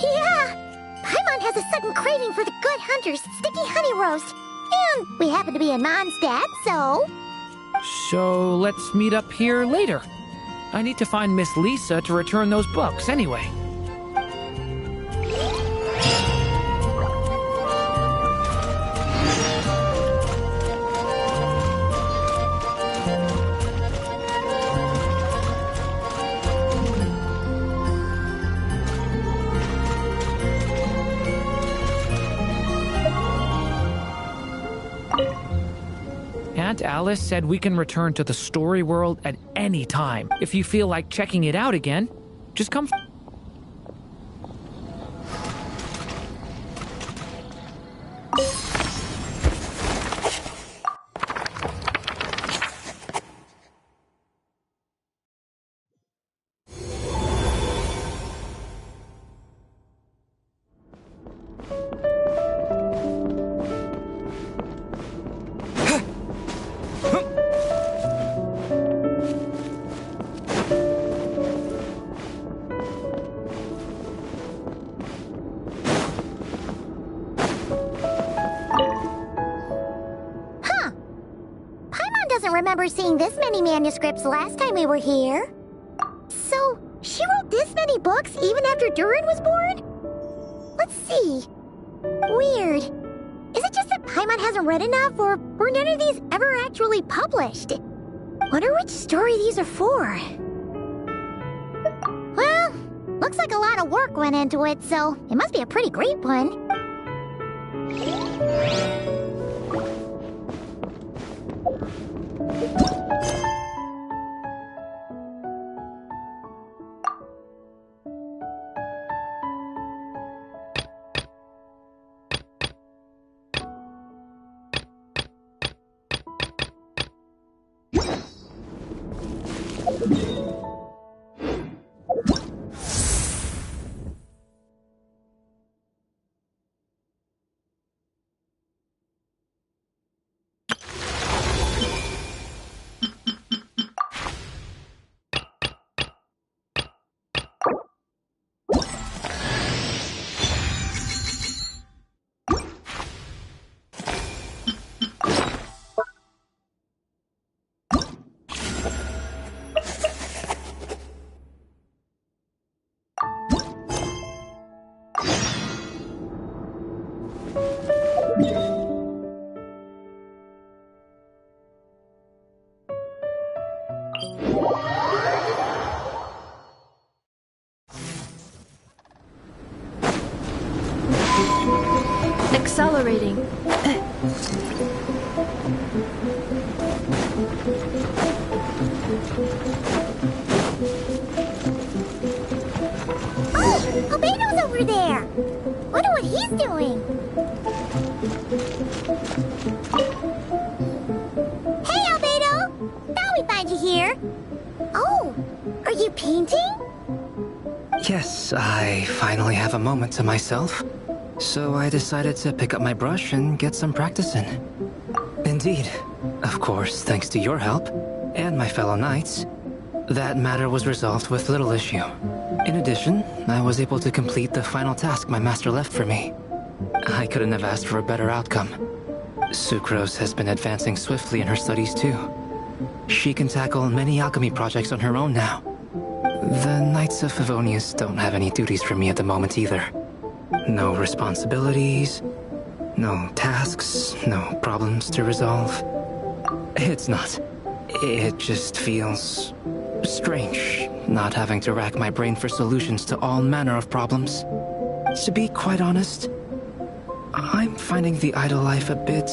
Yeah! Paimon has a sudden craving for the good hunter's sticky honey roast. And we happen to be in Mondstadt, so... So let's meet up here later. I need to find Miss Lisa to return those books anyway. Aunt Alice said we can return to the story world at any time. If you feel like checking it out again, just come. Remember seeing this many manuscripts last time we were here. So, she wrote this many books even after Durin was born? Let's see. Weird. Is it just that Paimon hasn't read enough, or were none of these ever actually published? Wonder which story these are for. Well, looks like a lot of work went into it, so it must be a pretty great one. Accelerating. Oh, Albedo's over there. Wonder what he's doing. Hey, Albedo! Thought we'd find you here. Oh, are you painting? Yes, I finally have a moment to myself. So I decided to pick up my brush and get some practice in. Indeed. Of course, thanks to your help, and my fellow knights, that matter was resolved with little issue. In addition, I was able to complete the final task my master left for me. I couldn't have asked for a better outcome. Sucrose has been advancing swiftly in her studies too. She can tackle many alchemy projects on her own now. The Knights of Favonius don't have any duties for me at the moment either. No responsibilities, no tasks, no problems to resolve. It's not. It just feels strange, not having to rack my brain for solutions to all manner of problems. To be quite honest, I'm finding the idle life a bit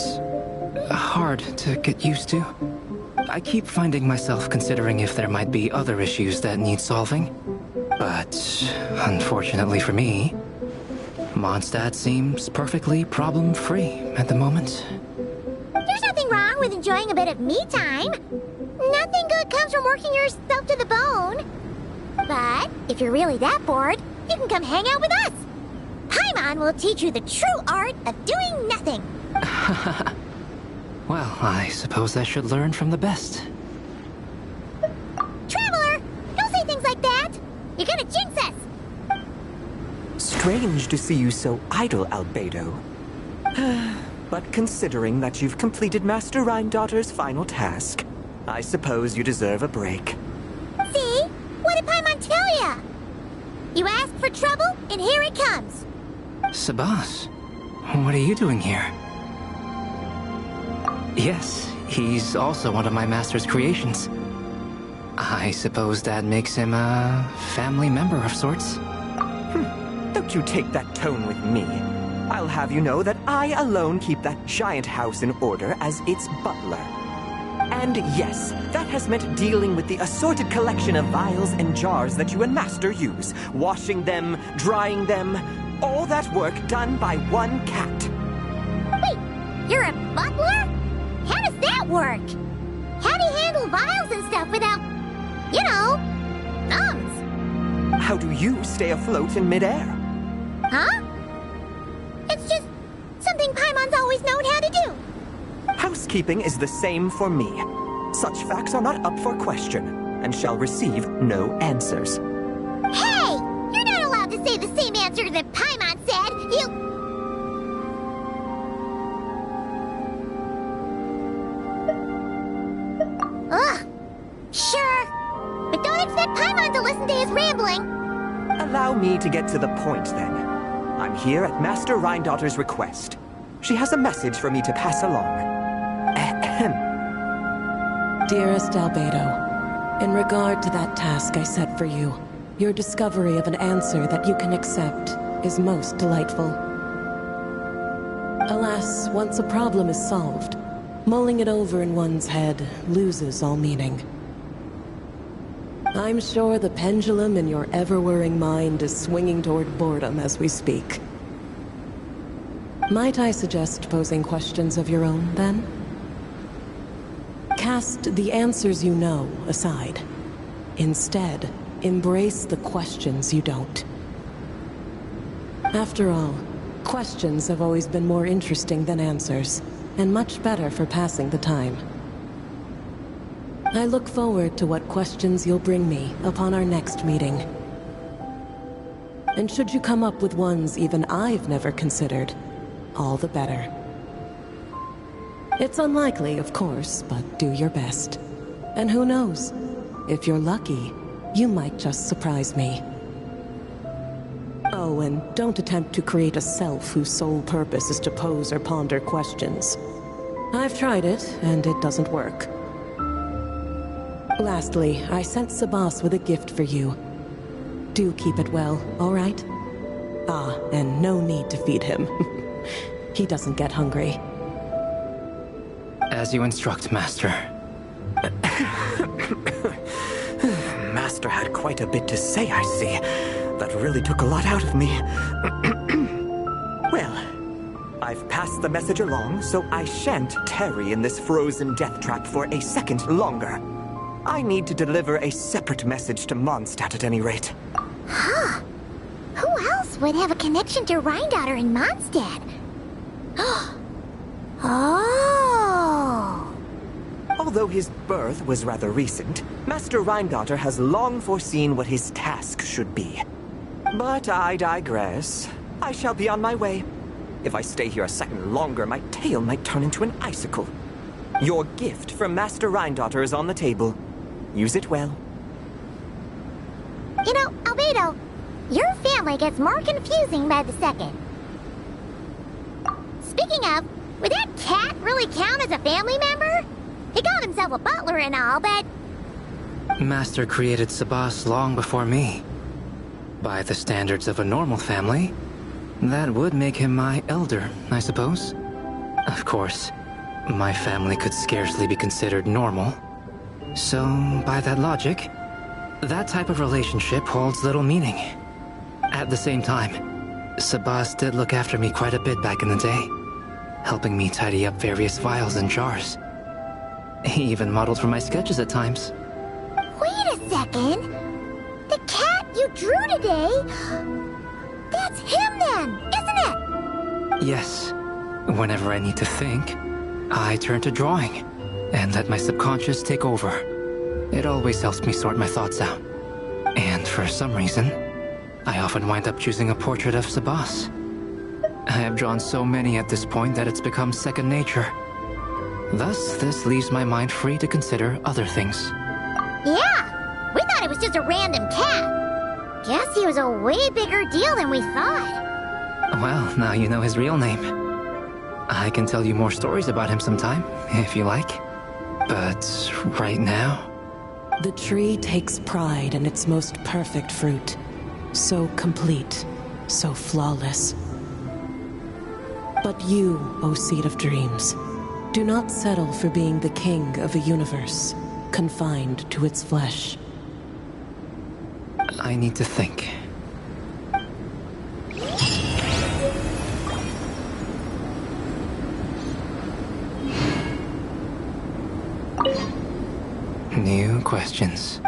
hard to get used to. I keep finding myself considering if there might be other issues that need solving. But unfortunately for me, Mondstadt seems perfectly problem-free at the moment. There's nothing wrong with enjoying a bit of me time. Nothing good comes from working yourself to the bone. But if you're really that bored, you can come hang out with us. Paimon will teach you the true art of doing nothing. Well, I suppose I should learn from the best. Traveler, don't say things like that. You're gonna jinx us. Strange to see you so idle, Albedo. But considering that you've completed Master Rhine Daughter's final task, I suppose you deserve a break. See? What did Paimon tell ya? You asked for trouble, and here it comes. Sabas, what are you doing here? Yes, he's also one of my master's creations. I suppose that makes him a family member of sorts. Don't you take that tone with me. I'll have you know that I alone keep that giant house in order as its butler. And yes, that has meant dealing with the assorted collection of vials and jars that you and Master use, washing them, drying them, all that work done by one cat. Wait, you're a butler? How does that work? How do you handle vials and stuff without, you know, thumbs? How do you stay afloat in midair? Huh? It's just something Paimon's always known how to do. Housekeeping is the same for me. Such facts are not up for question, and shall receive no answers. Hey! You're not allowed to say the same answer that Paimon said! Ugh! Sure. But don't expect Paimon to listen to his rambling. Allow me to get to the point, then. I'm here at Master Rhindaughter's request. She has a message for me to pass along. Dearest Albedo, in regard to that task I set for you, your discovery of an answer that you can accept is most delightful. Alas, once a problem is solved, mulling it over in one's head loses all meaning. I'm sure the pendulum in your ever-whirring mind is swinging toward boredom as we speak. Might I suggest posing questions of your own, then? Cast the answers you know aside. Instead, embrace the questions you don't. After all, questions have always been more interesting than answers, and much better for passing the time. I look forward to what questions you'll bring me upon our next meeting. And should you come up with ones even I've never considered, all the better. It's unlikely, of course, but do your best. And who knows? If you're lucky, you might just surprise me. Oh, and don't attempt to create a self whose sole purpose is to pose or ponder questions. I've tried it, and it doesn't work. Lastly, I sent Sabas with a gift for you. Do keep it well, all right? Ah, and no need to feed him. He doesn't get hungry. As you instruct, Master. Master had quite a bit to say, I see. That really took a lot out of me. Well, I've passed the message along, so I shan't tarry in this frozen death trap for a second longer. I need to deliver a separate message to Mondstadt at any rate. Huh. Who else would have a connection to Rhindaughter and Mondstadt? Oh! Although his birth was rather recent, Master Rhindaughter has long foreseen what his task should be. But I digress. I shall be on my way. If I stay here a second longer, my tail might turn into an icicle. Your gift from Master Rhindaughter is on the table. Use it well. You know, Albedo, your family gets more confusing by the second. Speaking of, would that cat really count as a family member? He called himself a butler and all, but... Master created Sabas long before me. By the standards of a normal family, that would make him my elder, I suppose. Of course, my family could scarcely be considered normal. So, by that logic, that type of relationship holds little meaning. At the same time, Sabas did look after me quite a bit back in the day, helping me tidy up various vials and jars. He even modeled for my sketches at times. Wait a second! The cat you drew today... That's him then, isn't it? Yes. Whenever I need to think, I turn to drawing, and let my subconscious take over. It always helps me sort my thoughts out. And for some reason, I often wind up choosing a portrait of Sabas. I have drawn so many at this point that it's become second nature. Thus, this leaves my mind free to consider other things. Yeah, we thought it was just a random cat. Guess he was a way bigger deal than we thought. Well, now you know his real name. I can tell you more stories about him sometime, if you like. But right now... The tree takes pride in its most perfect fruit. So complete, so flawless. But you, O Seed of Dreams, do not settle for being the king of a universe, confined to its flesh. I need to think. New questions.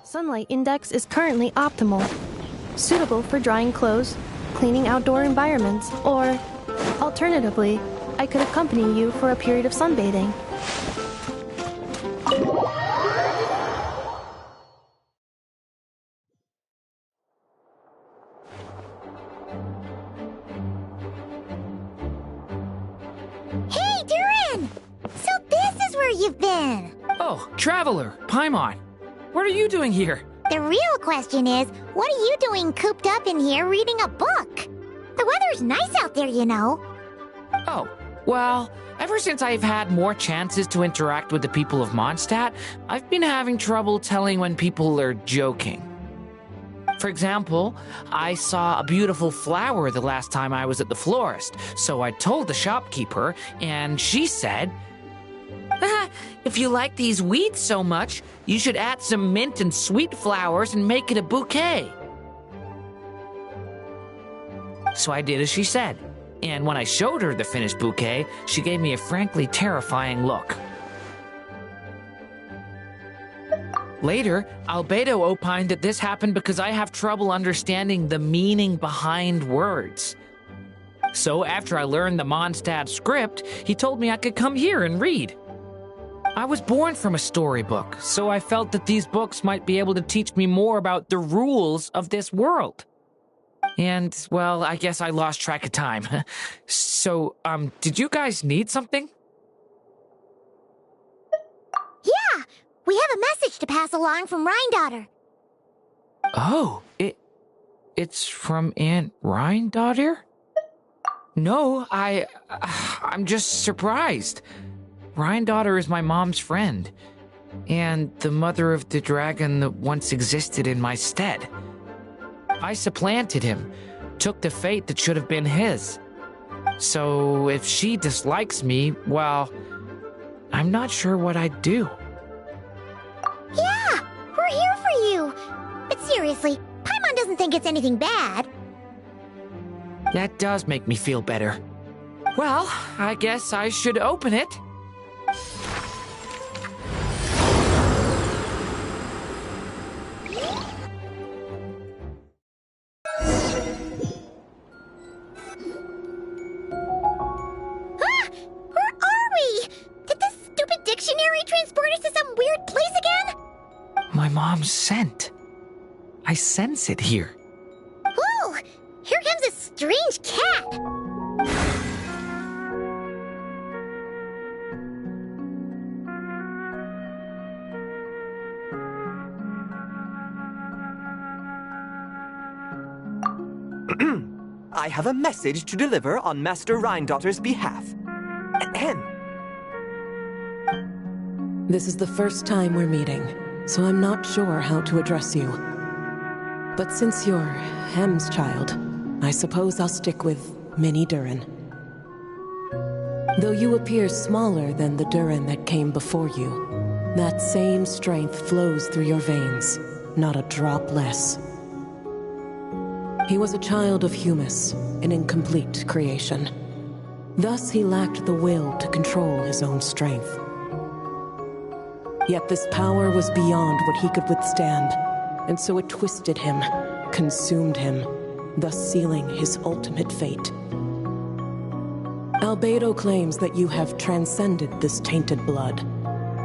Sunlight index is currently optimal, suitable for drying clothes, cleaning outdoor environments, or, alternatively, I could accompany you for a period of sunbathing. Hey, Durin! So this is where you've been! Oh, Traveler, Paimon. What are you doing here? The real question is, what are you doing cooped up in here reading a book? The weather's nice out there, you know. Oh, well, ever since I've had more chances to interact with the people of Mondstadt, I've been having trouble telling when people are joking. For example, I saw a beautiful flower the last time I was at the florist, so I told the shopkeeper, and she said, if you like these weeds so much, you should add some mint and sweet flowers and make it a bouquet. So I did as she said, and when I showed her the finished bouquet, she gave me a frankly terrifying look. Later, Albedo opined that this happened because I have trouble understanding the meaning behind words. So after I learned the Mondstadt script, he told me I could come here and read. I was born from a storybook, so I felt that these books might be able to teach me more about the rules of this world. And, well, I guess I lost track of time. So, did you guys need something? Yeah, we have a message to pass along from Rhindaughter. Oh, it's from Aunt Rhindaughter? No, I'm just surprised. Rhindaughter is my mom's friend, and the mother of the dragon that once existed in my stead. I supplanted him, took the fate that should have been his. So if she dislikes me, well, I'm not sure what I'd do. Yeah, we're here for you. But seriously, Paimon doesn't think it's anything bad. That does make me feel better. Well, I guess I should open it. My mom's scent. I sense it here. Ooh, here comes a strange cat. I have a message to deliver on Master Rhindaughter's behalf. Ahem. This is the first time we're meeting, so I'm not sure how to address you. But since you're Hem's child, I suppose I'll stick with Mini Durin. Though you appear smaller than the Durin that came before you, that same strength flows through your veins, not a drop less. He was a child of Humus, an incomplete creation. Thus he lacked the will to control his own strength. Yet this power was beyond what he could withstand, and so it twisted him, consumed him, thus sealing his ultimate fate. Albedo claims that you have transcended this tainted blood,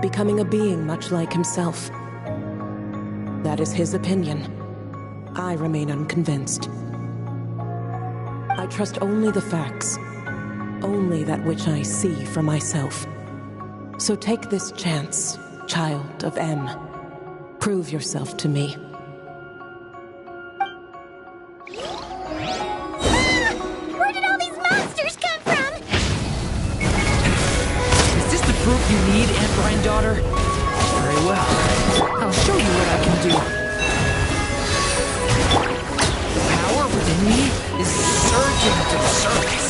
becoming a being much like himself. That is his opinion. I remain unconvinced. I trust only the facts, only that which I see for myself. So take this chance, child of M. Prove yourself to me. Where did all these monsters come from? Is this the proof you need, Aunt Granddaughter? Very well. I'll show you what I can do. The power within me is surging to the surface.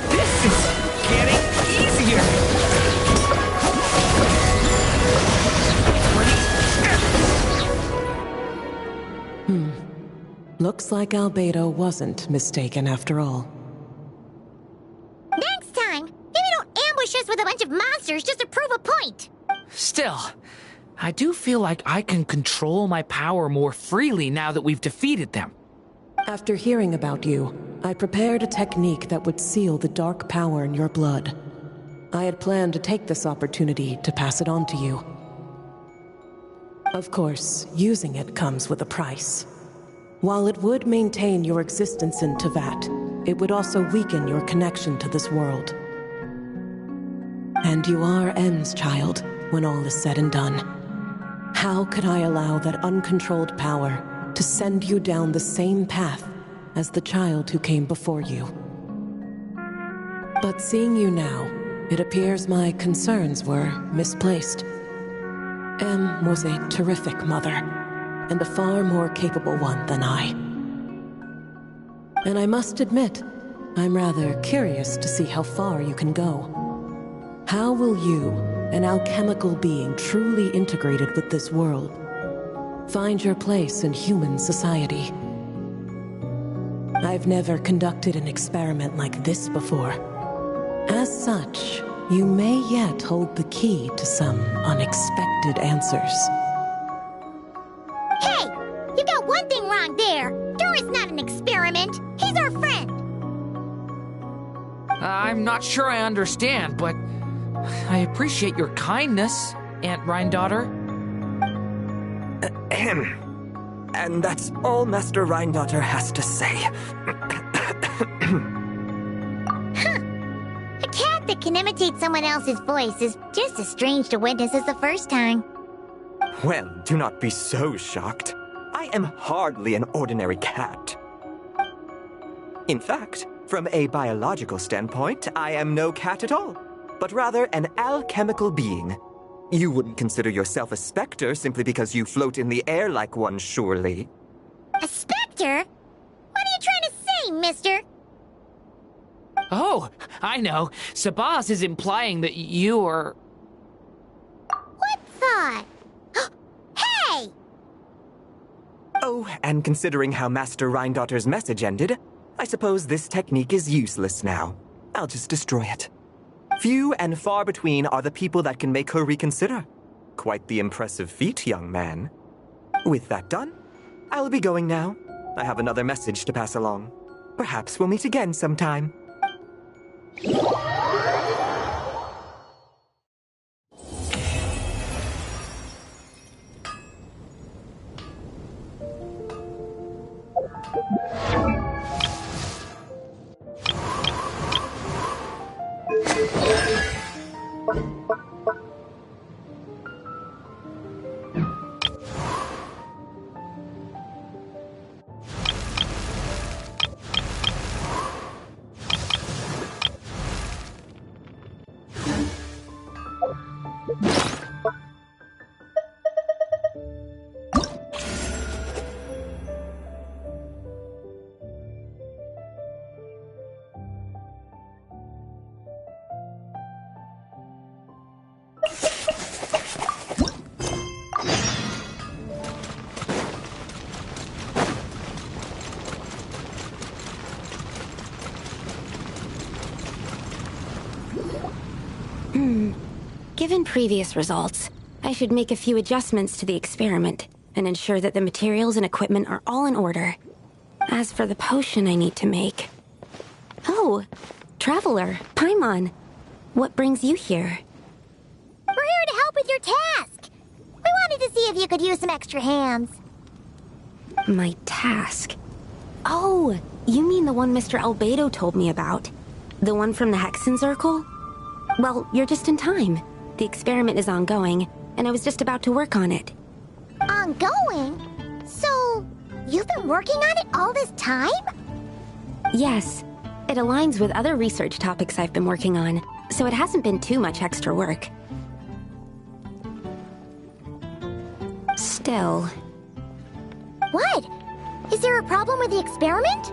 This is getting easier. Looks like Albedo wasn't mistaken after all. Next time, maybe don't ambush us with a bunch of monsters just to prove a point. Still, I do feel like I can control my power more freely now that we've defeated them. After hearing about you, I prepared a technique that would seal the dark power in your blood. I had planned to take this opportunity to pass it on to you. Of course, using it comes with a price. While it would maintain your existence in Tevat, it would also weaken your connection to this world. And you are M's child, when all is said and done. How could I allow that uncontrolled power to send you down the same path as the child who came before you? But seeing you now, it appears my concerns were misplaced. M was a terrific mother, and a far more capable one than I. And I must admit, I'm rather curious to see how far you can go. How will you, an alchemical being truly integrated with this world, find your place in human society? I've never conducted an experiment like this before. As such, you may yet hold the key to some unexpected answers. Hey, you got one thing wrong there. Durin's not an experiment. He's our friend. I'm not sure I understand, but I appreciate your kindness, Aunt Granddaughter. And that's all Master Granddaughter has to say. A cat that can imitate someone else's voice is just as strange to witness as the first time. Well, do not be so shocked. I am hardly an ordinary cat. In fact, from a biological standpoint, I am no cat at all, but rather an alchemical being. You wouldn't consider yourself a specter simply because you float in the air like one, surely. A specter? What are you trying to say, mister? Oh, I know. Sabaz is implying that you are... What thought? Hey! Oh, and considering how Master Granddaughter's message ended, I suppose this technique is useless now. I'll just destroy it. Few and far between are the people that can make her reconsider. Quite the impressive feat, young man. With that done, I'll be going now. I have another message to pass along. Perhaps we'll meet again sometime. Given previous results, I should make a few adjustments to the experiment and ensure that the materials and equipment are all in order. As for the potion I need to make... Oh, Traveler, Paimon, what brings you here? We're here to help with your task. We wanted to see if you could use some extra hands. My task? Oh, you mean the one Mr. Albedo told me about? The one from the Hexenzirkel? Well, you're just in time. The experiment is ongoing, and I was just about to work on it. Ongoing? So, you've been working on it all this time? Yes. It aligns with other research topics I've been working on, so it hasn't been too much extra work. Still... What? Is there a problem with the experiment?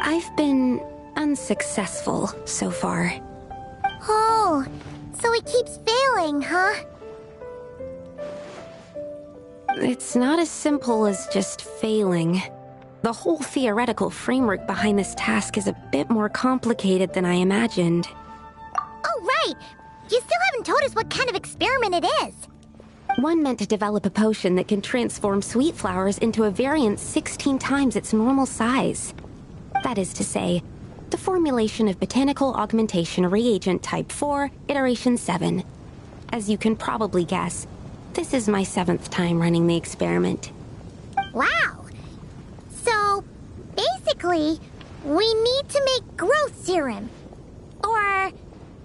I've been unsuccessful so far. Oh, so it keeps failing, huh? It's not as simple as just failing. The whole theoretical framework behind this task is a bit more complicated than I imagined. Oh, right! You still haven't told us what kind of experiment it is. One meant to develop a potion that can transform sweet flowers into a variant 16 times its normal size. That is to say, the formulation of Botanical Augmentation Reagent Type 4, Iteration 7. As you can probably guess, this is my 7th time running the experiment. Wow! So, basically, we need to make growth serum. Or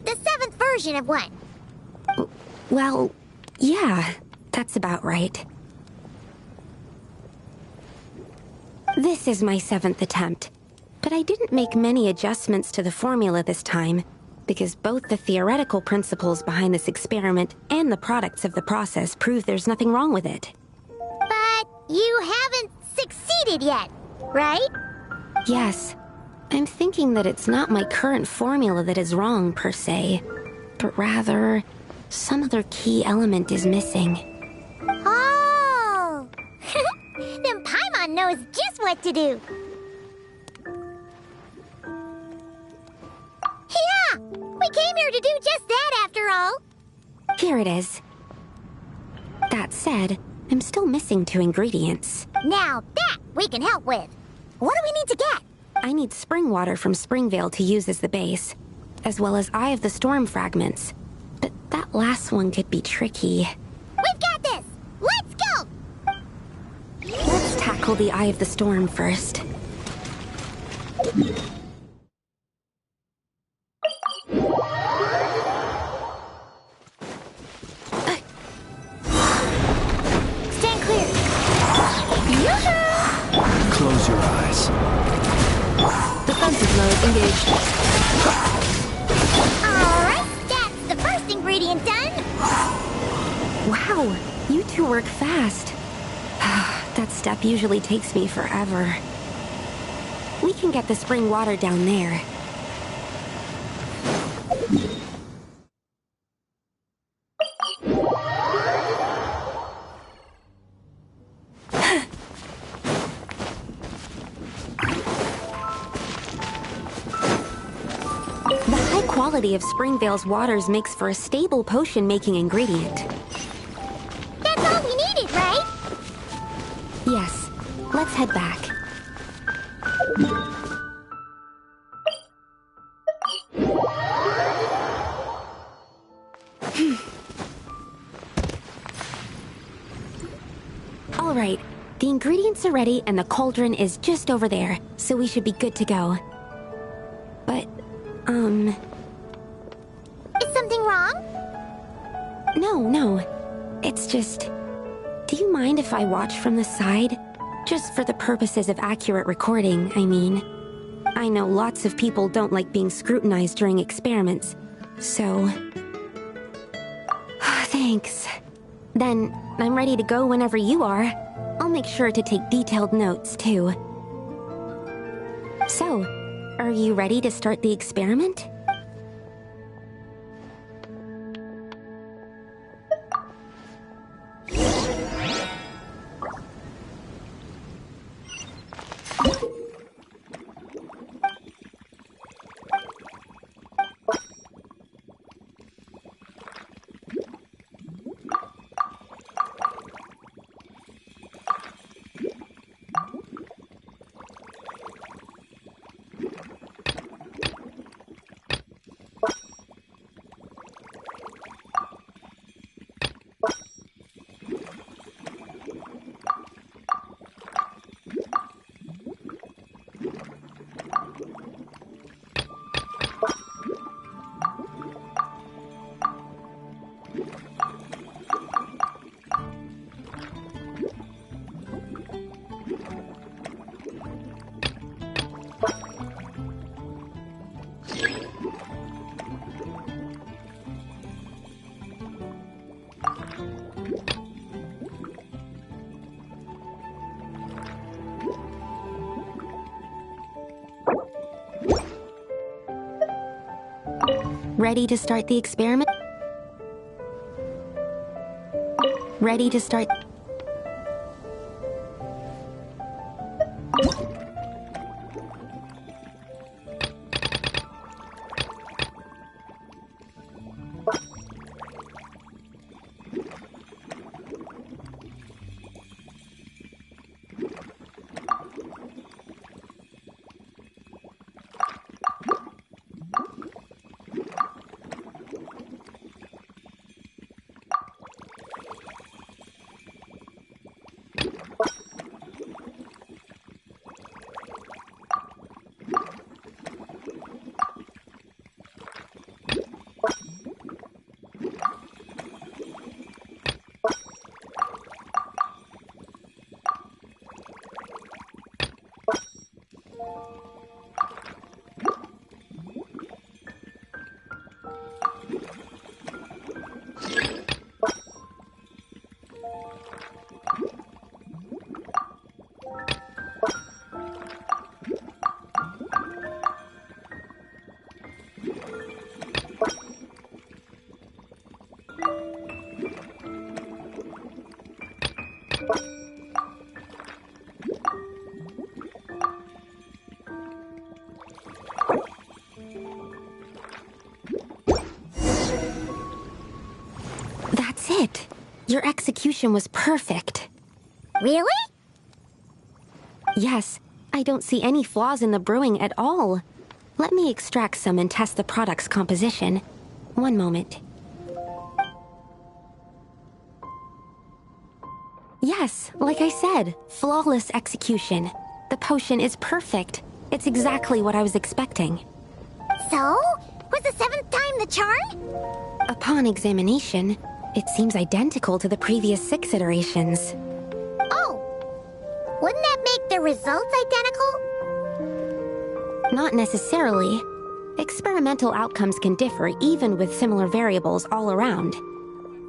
the 7th version of one. Well, yeah, that's about right. This is my 7th attempt, but I didn't make many adjustments to the formula this time, because both the theoretical principles behind this experiment and the products of the process prove there's nothing wrong with it. But you haven't succeeded yet, right? Yes. I'm thinking that it's not my current formula that is wrong, per se, but rather, some other key element is missing. Oh! Then Paimon knows just what to do. Yeah! We came here to do just that, after all. Here it is. That said, I'm still missing 2 ingredients. Now that we can help with. What do we need to get? I need spring water from Springvale to use as the base, as well as Eye of the Storm fragments. But that last one could be tricky. We've got this! Let's go! Let's tackle the Eye of the Storm first. Stand clear. Yoo-hoo! Close your eyes. Defensive mode engaged. Alright, that's the first ingredient done. Wow, you two work fast. That step usually takes me forever. We can get the spring water down there. The high quality of Springvale's waters makes for a stable potion-making ingredient. That's all we needed, right? Yes, let's head back. All right, the ingredients are ready and the cauldron is just over there, so we should be good to go. But, Is something wrong? No. It's just... Do you mind if I watch from the side? Just for the purposes of accurate recording, I mean. I know lots of people don't like being scrutinized during experiments, so... Thanks. Then, I'm ready to go whenever you are. I'll make sure to take detailed notes, too. So, are you ready to start the experiment? Ready to start the experiment? Ready to start... That's it. Your execution was perfect. Really? Yes, I don't see any flaws in the brewing at all. Let me extract some and test the product's composition. One moment. Yes, like I said, flawless execution. The potion is perfect. It's exactly what I was expecting. So? Was the 7th time the charm? Upon examination, it seems identical to the previous 6 iterations. Oh! Wouldn't that make the results identical? Not necessarily. Experimental outcomes can differ even with similar variables all around.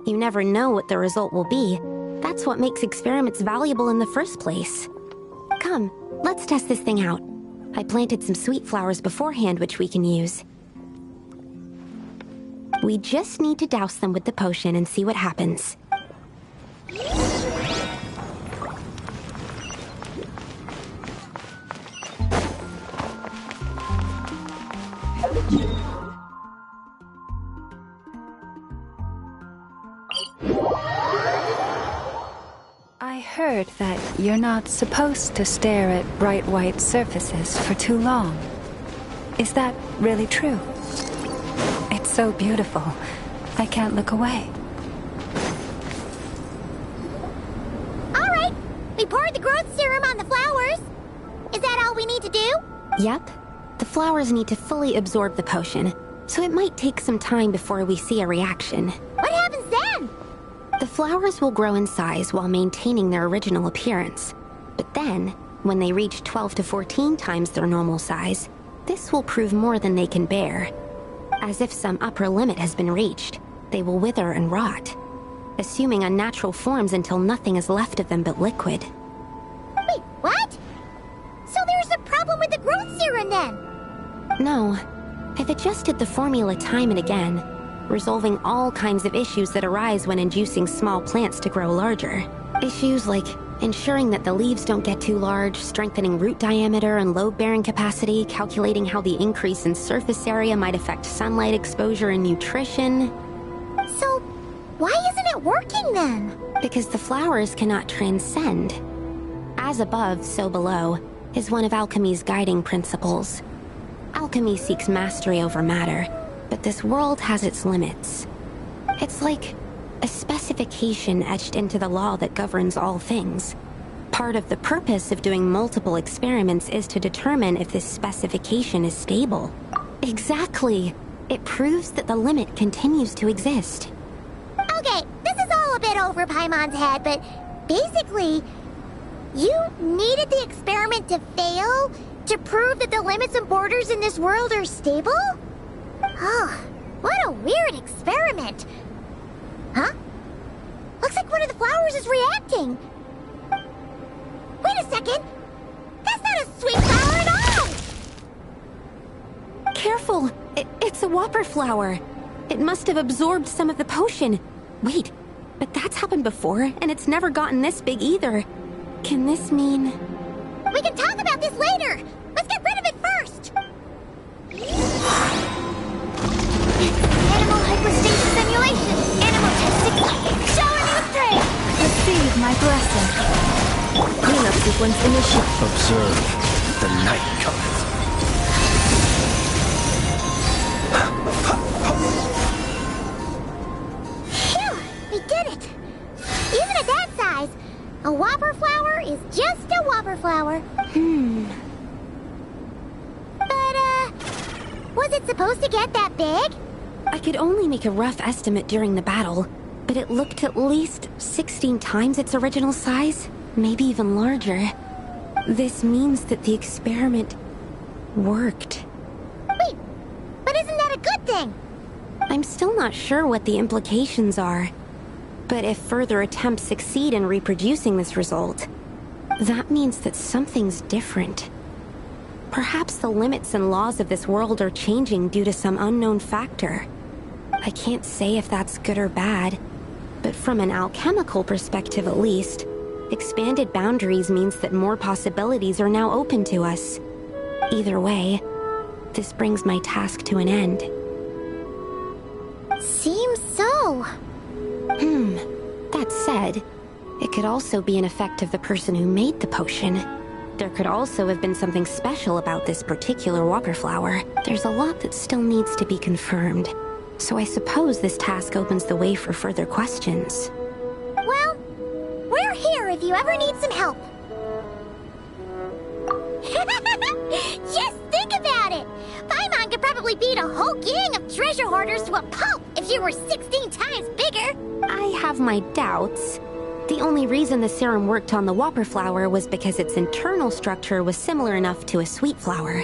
You never know what the result will be. That's what makes experiments valuable in the first place. Come, let's test this thing out. I planted some sweet flowers beforehand which we can use. We just need to douse them with the potion and see what happens. I heard that you're not supposed to stare at bright white surfaces for too long. Is that really true? It's so beautiful. I can't look away. Alright, we poured the growth serum on the flowers. Is that all we need to do? Yep. The flowers need to fully absorb the potion, so it might take some time before we see a reaction. What happens then? The flowers will grow in size while maintaining their original appearance. But then, when they reach 12 to 14 times their normal size, this will prove more than they can bear. As if some upper limit has been reached, they will wither and rot, assuming unnatural forms until nothing is left of them but liquid. Wait, what? So there's a problem with the growth serum then? No. I've adjusted the formula time and again, resolving all kinds of issues that arise when inducing small plants to grow larger. Issues like ensuring that the leaves don't get too large, strengthening root diameter and load-bearing capacity, calculating how the increase in surface area might affect sunlight exposure and nutrition. So, why isn't it working then? Because the flowers cannot transcend. As above, so below, is one of alchemy's guiding principles. Alchemy seeks mastery over matter, but this world has its limits. It's like a specification etched into the law that governs all things. Part of the purpose of doing multiple experiments is to determine if this specification is stable. Exactly. It proves that the limit continues to exist. Okay, this is all a bit over Paimon's head, but basically, you needed the experiment to fail to prove that the limits and borders in this world are stable? Oh, what a weird experiment. Huh? Looks like one of the flowers is reacting. Wait a second. That's not a sweet flower at all! Careful! It's a Whopper flower. It must have absorbed some of the potion. Wait, but that's happened before, and it's never gotten this big either. Can this mean... We can talk about this later! Let's get rid of it first! Animal hypostasis simulation! Animal testing! Shower me with praise! Receive my blessing. Cleanup sequence initiated. Observe. The night cometh. Phew! We did it! Even at that size, a Whopper flower is just a Whopper flower. But, was it supposed to get that big? I could only make a rough estimate during the battle, but it looked at least 16 times its original size, maybe even larger. This means that the experiment worked. Wait, but isn't that a good thing? I'm still not sure what the implications are, but if further attempts succeed in reproducing this result, that means that something's different. Perhaps the limits and laws of this world are changing due to some unknown factor. I can't say if that's good or bad, but from an alchemical perspective at least, expanded boundaries means that more possibilities are now open to us. Either way, this brings my task to an end. Seems so. That said, it could also be an effect of the person who made the potion. There could also have been something special about this particular Whopper flower. There's a lot that still needs to be confirmed, so I suppose this task opens the way for further questions. Well, we're here if you ever need some help. Just think about it! Paimon could probably beat a whole gang of treasure hoarders to a pulp if you were 16 times bigger! I have my doubts. The only reason the serum worked on the Whopper flower was because its internal structure was similar enough to a sweet flower.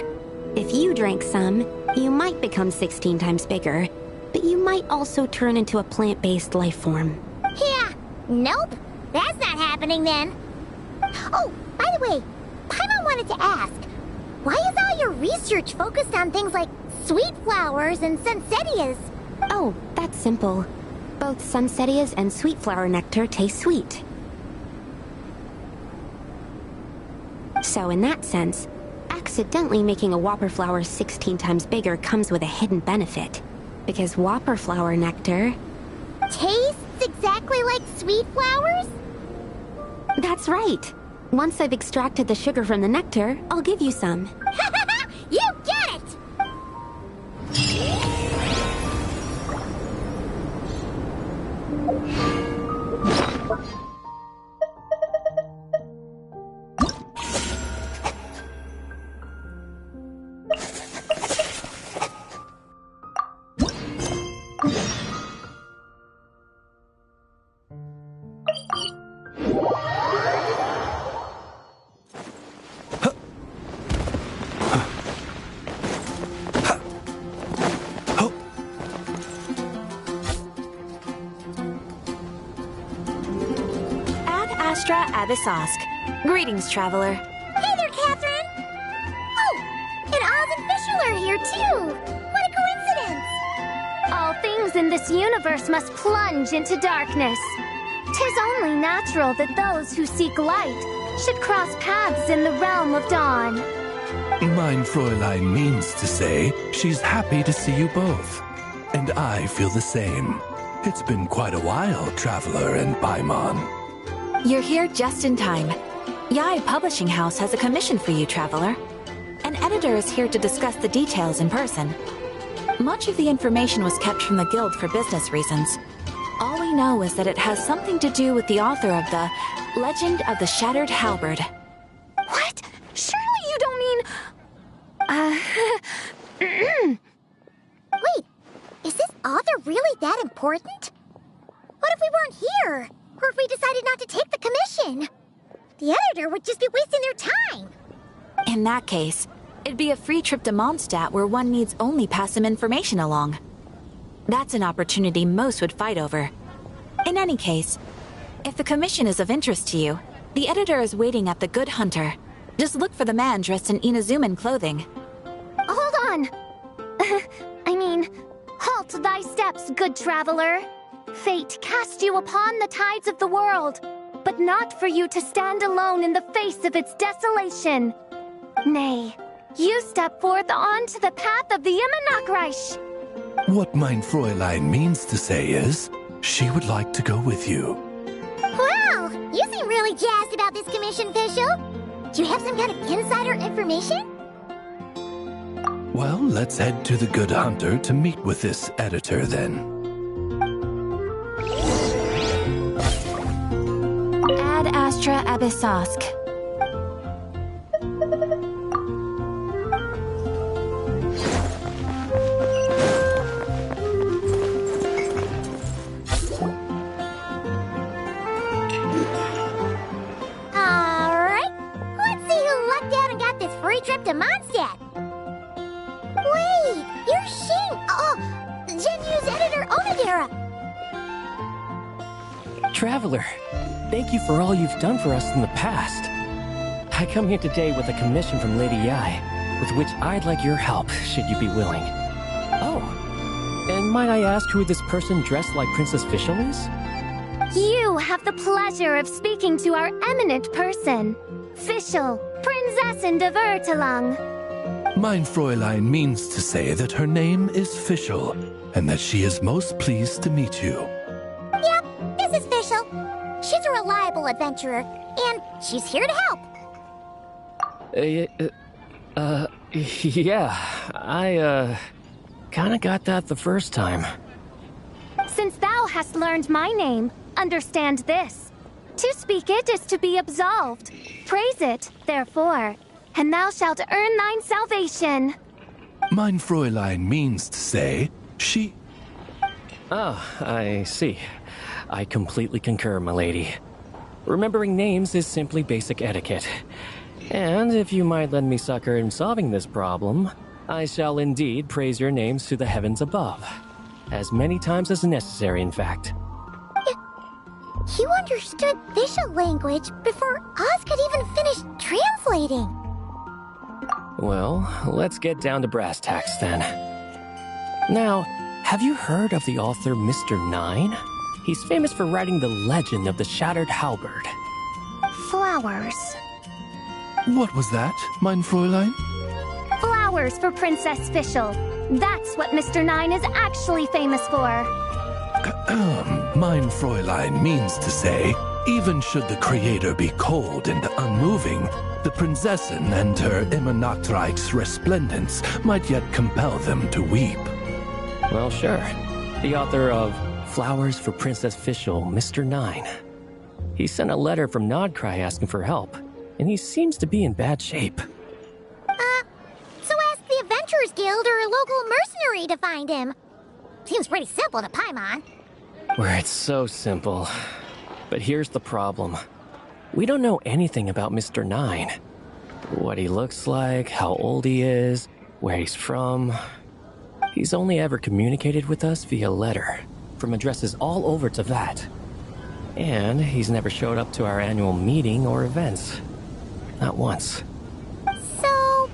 If you drank some, you might become 16 times bigger, but you might also turn into a plant-based life form. Yeah, nope. That's not happening then. Oh, by the way, Paimon wanted to ask, why is all your research focused on things like sweet flowers and sunsettias? Oh, that's simple. Both sunsettias and sweet flower nectar taste sweet. So in that sense, accidentally making a Whopper flower 16 times bigger comes with a hidden benefit. Because Whopper flower nectar... tastes exactly like sweet flowers? That's right. Once I've extracted the sugar from the nectar, I'll give you some. You get it! Greetings, traveler. Hey there, Catherine! Oh, and Oz and Fischl are here too! What a coincidence! All things in this universe must plunge into darkness. 'Tis only natural that those who seek light should cross paths in the realm of dawn. Mein Fräulein means to say she's happy to see you both. And I feel the same. It's been quite a while, Traveler and Paimon. You're here just in time. Yai Publishing House has a commission for you, Traveler. An editor is here to discuss the details in person. Much of the information was kept from the Guild for business reasons. All we know is that it has something to do with the author of the Legend of the Shattered Halberd. What? Surely you don't mean... Wait, is this author really that important? What if we weren't here? Or if we decided not to take the commission? The editor would just be wasting their time. In that case, it'd be a free trip to Mondstadt where one needs only pass some information along. That's an opportunity most would fight over. In any case, if the commission is of interest to you, the editor is waiting at the Good Hunter. Just look for the man dressed in Inazuman clothing. Hold on! I mean, thy steps, good traveler. Fate cast you upon the tides of the world, but not for you to stand alone in the face of its desolation. Nay, you step forth onto the path of the Immernachtreich. What mein Fräulein means to say is, she would like to go with you. Wow, you seem really jazzed about this commission, Fischl. Do you have some kind of insider information? Well, let's head to the Good Hunter to meet with this editor then. Ad Astra Abyssosk. Alright, let's see who lucked out and got this free trip to Mondstadt. Wait, you're Shing! Genu's editor Onodera! Traveler, thank you for all you've done for us in the past. I come here today with a commission from Lady Yai, with which I'd like your help, should you be willing. Oh, and might I ask who this person dressed like Princess Fischl is? You have the pleasure of speaking to our eminent person, Fischl, Prinzessin de Vertelang. Mein Fräulein means to say that her name is Fischl, and that she is most pleased to meet you. Yep, this is Fischl. She's a reliable adventurer, and she's here to help. Yeah, I, kinda got that the first time. Since thou hast learned my name, understand this. To speak it is to be absolved. Praise it, therefore, and thou shalt earn thine salvation. Mein Fräulein means to say, she... Ah, I see. I completely concur, milady. Remembering names is simply basic etiquette. And if you might lend me succor in solving this problem, I shall indeed praise your names to the heavens above. As many times as necessary, in fact. You understood Fischl language before Oz could even finish translating. Well, let's get down to brass tacks then. Now, have you heard of the author Mr. Nine? He's famous for writing the legend of the Shattered Halberd. Flowers. What was that, mein Fräulein? Flowers for Princess Fischl. That's what Mr. Nine is actually famous for. Mein Fräulein means to say, even should the Creator be cold and unmoving, the Prinzessin and her Immernachtreich's resplendence might yet compel them to weep. Well, sure. The author of Flowers for Princess Fischl, Mr. Nine. He sent a letter from Nodcry asking for help, and he seems to be in bad shape. So ask the Adventurers Guild or a local mercenary to find him. Seems pretty simple to Paimon. Where it's so simple. But here's the problem. We don't know anything about Mr. Nine. What he looks like, how old he is, where he's from. He's only ever communicated with us via letter, from addresses all over Teyvat. And he's never showed up to our annual meeting or events. Not once. So,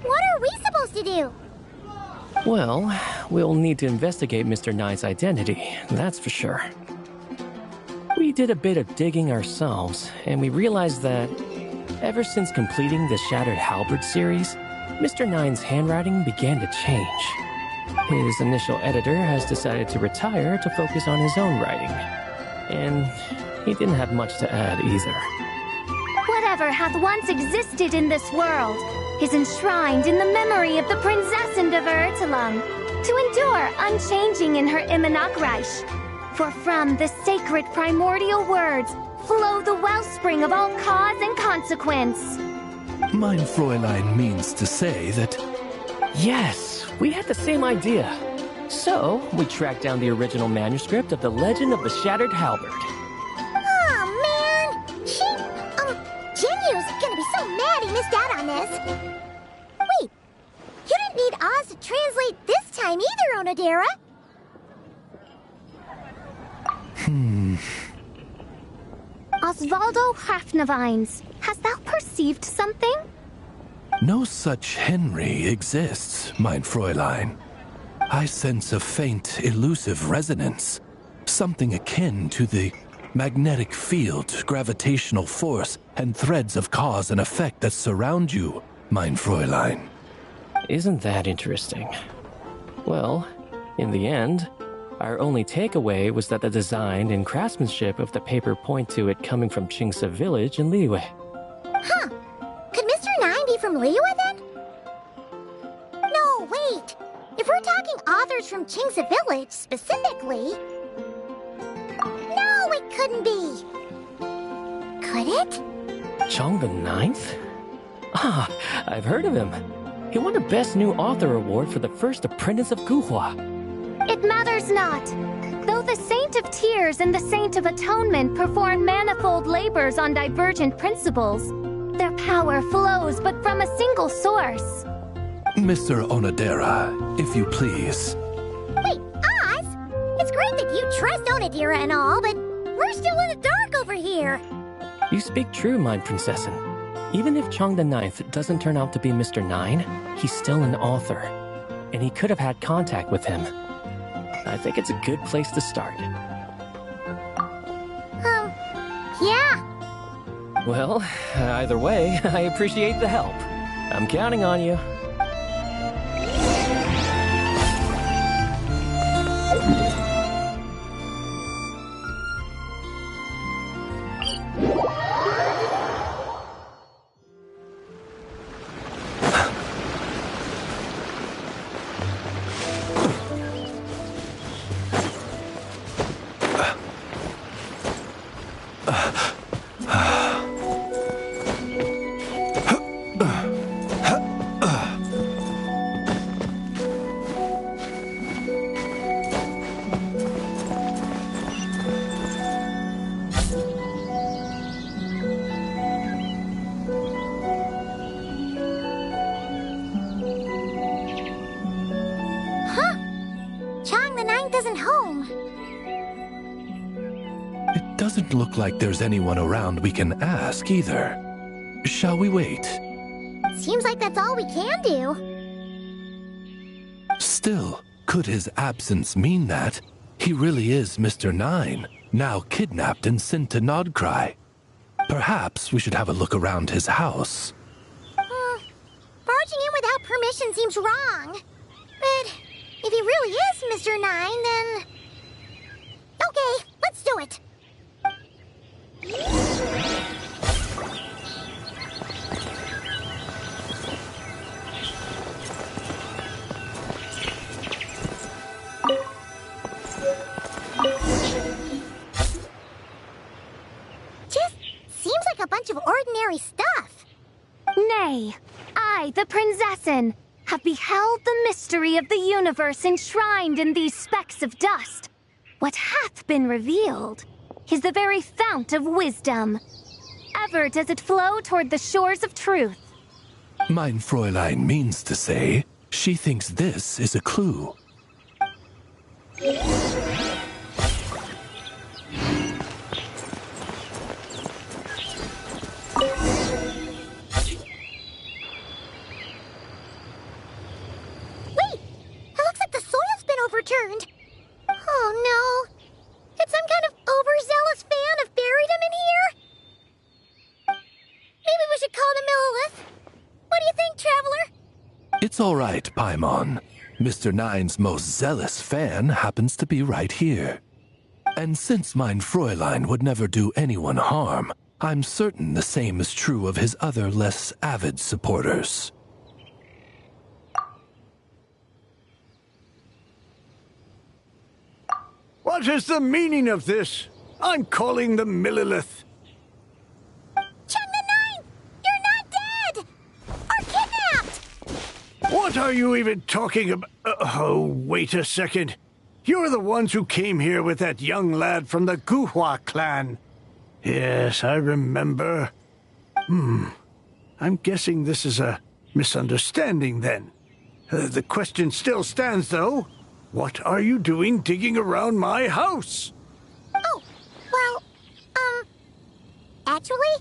what are we supposed to do? Well, we'll need to investigate Mr. Nine's identity, that's for sure. We did a bit of digging ourselves, and we realized that ever since completing the Shattered Halberd series, Mr. Nine's handwriting began to change. His initial editor has decided to retire to focus on his own writing. And he didn't have much to add either. Whatever hath once existed in this world is enshrined in the memory of the Prinzessin de Vertelang, to endure unchanging in her Immernachtreich. For from the sacred primordial words flow the wellspring of all cause and consequence. Mein Fräulein means to say that... Yes, we had the same idea. So, we tracked down the original manuscript of the Legend of the Shattered Halberd. Oh man! Genu's gonna be so mad he missed out on this. Wait, you didn't need Oz to translate this time either, Onodera. Osvaldo Hafnavines, hast thou perceived something? No such Henry exists, mein Fräulein. I sense a faint, elusive resonance. Something akin to the magnetic field, gravitational force, and threads of cause and effect that surround you, mein Fräulein. Isn't that interesting? Well, in the end, our only takeaway was that the design and craftsmanship of the paper point to it coming from Qingce village in Liyue. Huh. Could Mr. Nine be from Liyue then? No, wait. If we're talking authors from Qingce village specifically... No, it couldn't be. Could it? Chong the Ninth? Ah, I've heard of him. He won a Best New Author award for the first apprentice of Guhua. It matters not. Though the Saint of Tears and the Saint of Atonement perform manifold labors on divergent principles, their power flows but from a single source. Mr. Onodera, if you please. Wait, Oz? It's great that you trust Onodera and all, but we're still in the dark over here. You speak true, mein Prinzessin. Even if Chong the Ninth doesn't turn out to be Mr. Nine, he's still an author. And he could have had contact with him. I think it's a good place to start. Yeah. Well, either way, I appreciate the help. I'm counting on you. Doesn't look like there's anyone around we can ask either. Shall we wait? Seems like that's all we can do. Still, could his absence mean that he really is Mr. Nine, now kidnapped and sent to Nodcry? Perhaps we should have a look around his house. Barging in without permission seems wrong. But if he really is Mr. Nine, then... Okay, let's do it. Just seems like a bunch of ordinary stuff. Nay, I, the Prinzessin, have beheld the mystery of the universe enshrined in these specks of dust. What hath been revealed is the very fount of wisdom. Ever does it flow toward the shores of truth. Mein Fräulein means to say, she thinks this is a clue. Overturned. Oh no. Did some kind of overzealous fan have buried him in here? Maybe we should call him Millilith. What do you think, Traveler? It's all right, Paimon. Mr. Nine's most zealous fan happens to be right here. And since mein Fräulein would never do anyone harm, I'm certain the same is true of his other less avid supporters. What is the meaning of this? I'm calling the Millilith. Chong the Nine! You're not dead! Or kidnapped! What are you even talking about? Oh, wait a second. You're the ones who came here with that young lad from the Guhua clan. Yes, I remember. I'm guessing this is a misunderstanding then. The question still stands, though. What are you doing digging around my house? Oh, well, actually,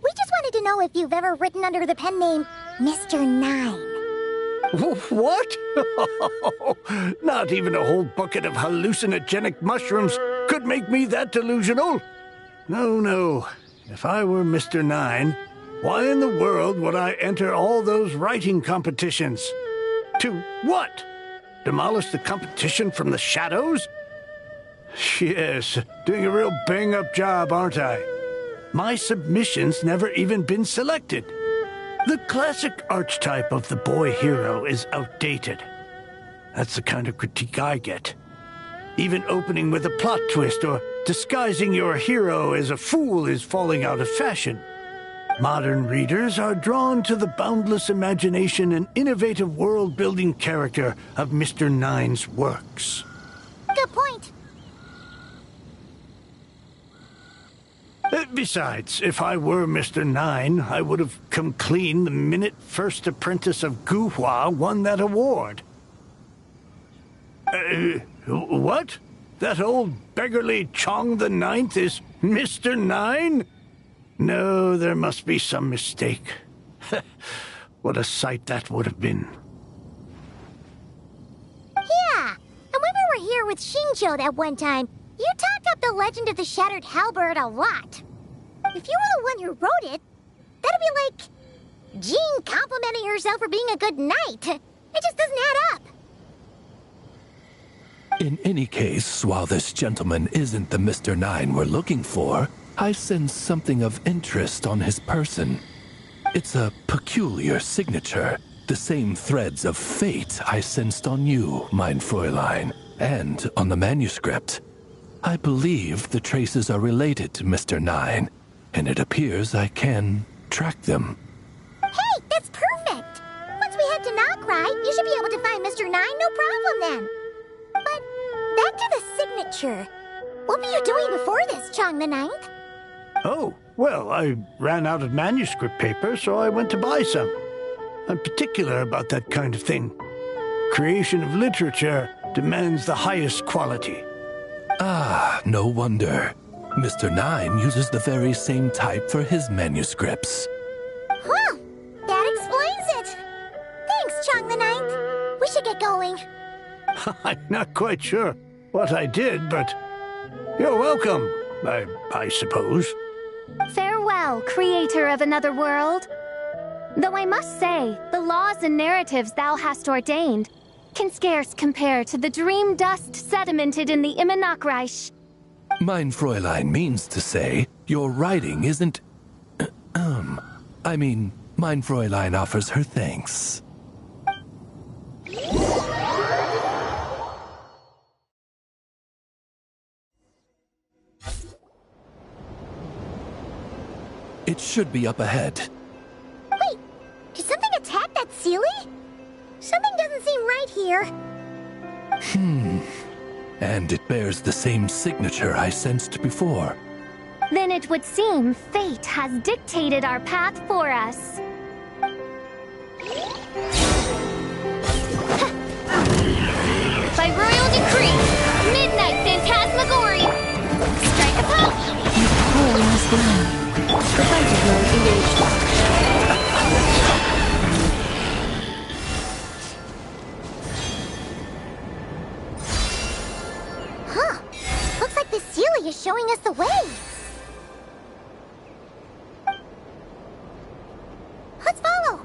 we just wanted to know if you've ever written under the pen name Mr. Nine. What? Not even a whole bucket of hallucinogenic mushrooms could make me that delusional. No, no. If I were Mr. Nine, why in the world would I enter all those writing competitions? To what? Demolish the competition from the shadows? Yes, doing a real bang-up job, aren't I? My submission's never even been selected. The classic archetype of the boy hero is outdated. That's the kind of critique I get. Even opening with a plot twist or disguising your hero as a fool is falling out of fashion. Modern readers are drawn to the boundless imagination and innovative world-building character of Mr. Nine's works. Good point. Besides, if I were Mr. Nine, I would have come clean the minute First Apprentice of Guhua won that award. What? That old beggarly Chong the Ninth is Mr. Nine? No, there must be some mistake. What a sight that would have been. Yeah, and when we were here with Xingqiu that one time, you talked up the legend of the Shattered Halberd a lot. If you were the one who wrote it, that'd be like Jean complimenting herself for being a good knight. It just doesn't add up. In any case, while this gentleman isn't the Mr. Nine we're looking for, I sense something of interest on his person. It's a peculiar signature, the same threads of fate I sensed on you, mein Fräulein, and on the manuscript. I believe the traces are related to Mr. Nine, and it appears I can track them. Hey, that's perfect! Once we head to Knockrai, you should be able to find Mr. Nine, no problem then. But back to the signature. What were you doing before this, Chong the Ninth? Oh, well, I ran out of manuscript paper, so I went to buy some. I'm particular about that kind of thing. Creation of literature demands the highest quality. Ah, no wonder. Mr. Nine uses the very same type for his manuscripts. Huh, that explains it. Thanks, Chong the Ninth. We should get going. I'm not quite sure what I did, but you're welcome, I suppose. Farewell, creator of another world. Though I must say, the laws and narratives thou hast ordained can scarce compare to the dream dust sedimented in the Immernachtreich. Mein Fräulein means to say, your writing isn't... I mean, mein Fräulein offers her thanks. It should be up ahead. Wait, did something attack that Sealy? Something doesn't seem right here. And it bears the same signature I sensed before. Then it would seem fate has dictated our path for us. By royal decree, Midnight Phantasmagoria! Strike a pose! Poem has begun. Defensive mode engaged. Huh. Looks like the Sealy is showing us the way. Let's follow.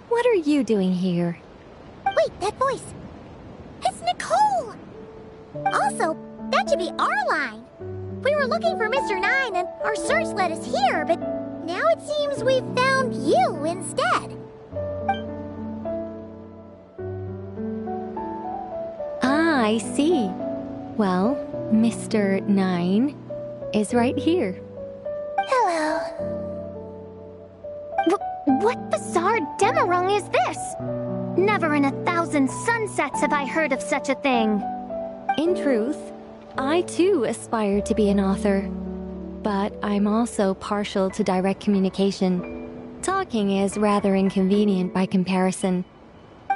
What are you doing here? Wait, that voice. It's Nicole! Also, that should be our line. We were looking for Mr. Nine and our search led us here, but now it seems we've found you instead. Ah, I see. Well, Mr. Nine is right here. Hello. What bizarre Demerung is this? Never in 1,000 sunsets have I heard of such a thing. In truth, I too aspire to be an author. But I'm also partial to direct communication. Talking is rather inconvenient by comparison.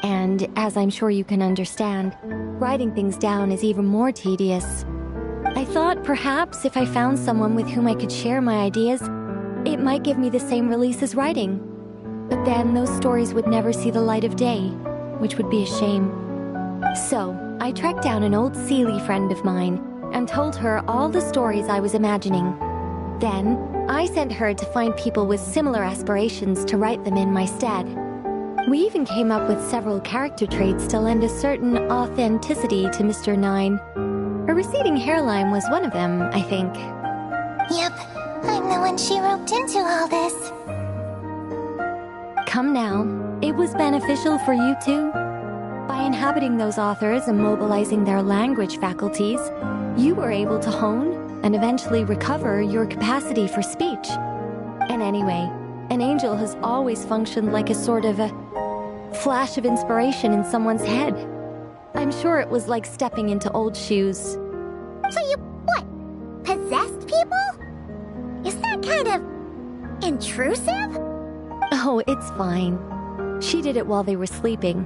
And as I'm sure you can understand, writing things down is even more tedious. I thought perhaps if I found someone with whom I could share my ideas, it might give me the same release as writing. But then those stories would never see the light of day, which would be a shame. So, I tracked down an old Seelie friend of mine and told her all the stories I was imagining. Then, I sent her to find people with similar aspirations to write them in my stead. We even came up with several character traits to lend a certain authenticity to Mr. Nine. A receding hairline was one of them, I think. Yep, I'm the one she roped into all this. Come now, it was beneficial for you too. By inhabiting those authors and mobilizing their language faculties, you were able to hone and eventually recover your capacity for speech. And anyway, an angel has always functioned like a sort of a flash of inspiration in someone's head. I'm sure it was like stepping into old shoes. So you, what, possessed people? Isn't that kind of intrusive? Oh, it's fine. She did it while they were sleeping.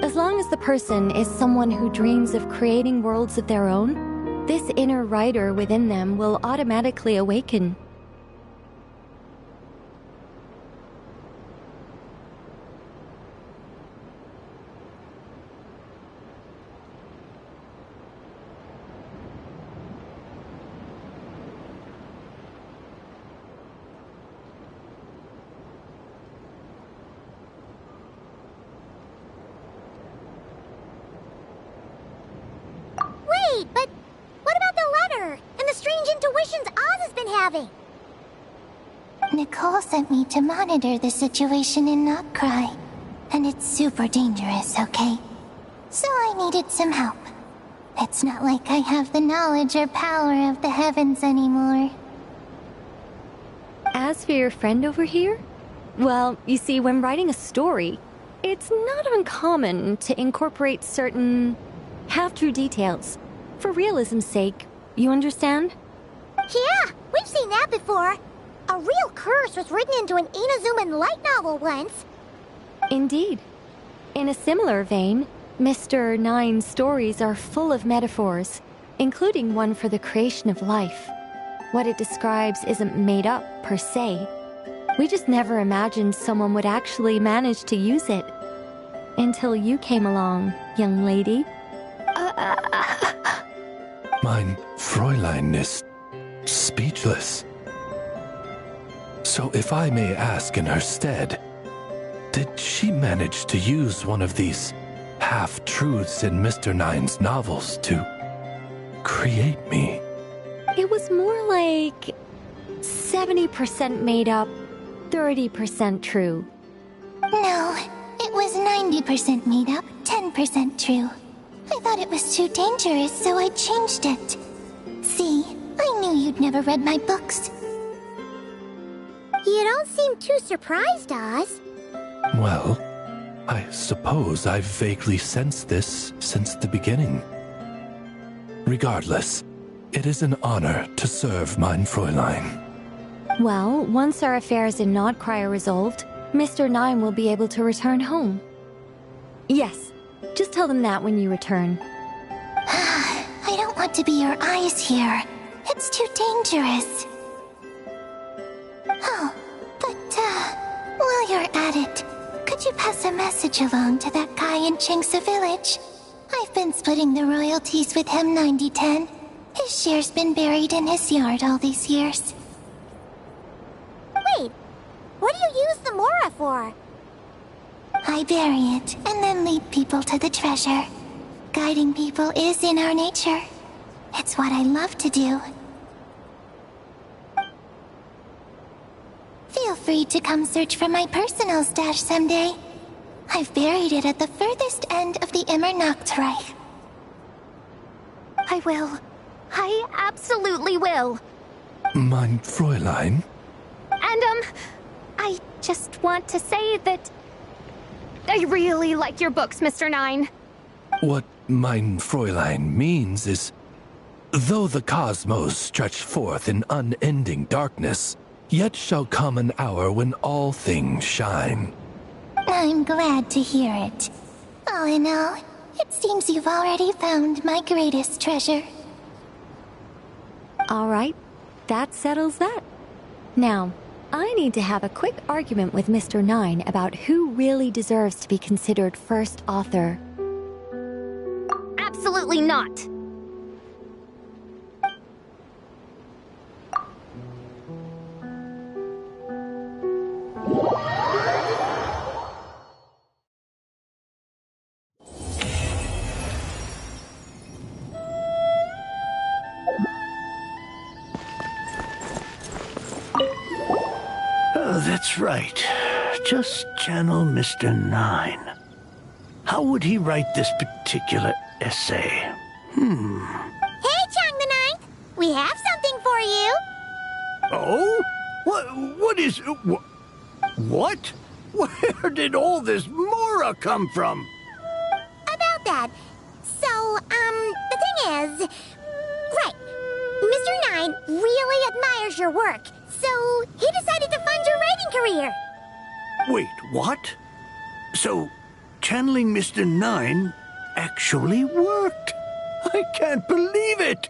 As long as the person is someone who dreams of creating worlds of their own, this inner writer within them will automatically awaken. Wait, but what about the letter and the strange intuitions Oz has been having? Nicole sent me to monitor the situation in Knockcry, and it's super dangerous, okay? So I needed some help. It's not like I have the knowledge or power of the heavens anymore. As for your friend over here? Well, you see, when writing a story, it's not uncommon to incorporate certain half-true details. For realism's sake, you understand? Yeah, we've seen that before. A real curse was written into an Inazuman light novel once. Indeed. In a similar vein, Mr. Nine's stories are full of metaphors, including one for the creation of life. What it describes isn't made up, per se. We just never imagined someone would actually manage to use it. Until you came along, young lady. Mein Fräulein is speechless. So if I may ask in her stead, did she manage to use one of these half-truths in Mr. Nine's novels to create me? It was more like 70% made up, 30% true. No, it was 90% made up, 10% true. I thought it was too dangerous, so I changed it. See, I knew you'd never read my books. You don't seem too surprised, Oz. Well, I suppose I've vaguely sensed this since the beginning. Regardless, it is an honor to serve mein Fräulein. Well, once our affairs in Nodcry are resolved, Mr. Nine will be able to return home. Yes, just tell them that when you return. I don't want to be your eyes here. It's too dangerous. Oh, but, while you're at it, could you pass a message along to that guy in Chengsa Village? I've been splitting the royalties with him 90-10. His share's been buried in his yard all these years. Wait, what do you use the Mora for? I bury it, and then lead people to the treasure. Guiding people is in our nature. It's what I love to do. Feel free to come search for my personal stash someday. I've buried it at the furthest end of the Immernachtreich. I will. I absolutely will. Mein Fräulein? And, I just want to say that I really like your books, Mr. Nine. What mein Fräulein means is, though the cosmos stretch forth in unending darkness, yet shall come an hour when all things shine. I'm glad to hear it. All in all, it seems you've already found my greatest treasure. All right, that settles that. Now, I need to have a quick argument with Mr. Nine about who really deserves to be considered first author. Absolutely not. Oh, that's right. Just channel Mr. Nine. How would he write this particular essay? Hey, Chang the Ninth! We have something for you! Oh? What is... What? Where did all this Mora come from? About that. So, the thing is... Right. Mr. Nine really admires your work, so he decided to fund your writing career. Wait, what? So, channeling Mr. Nine actually worked? I can't believe it!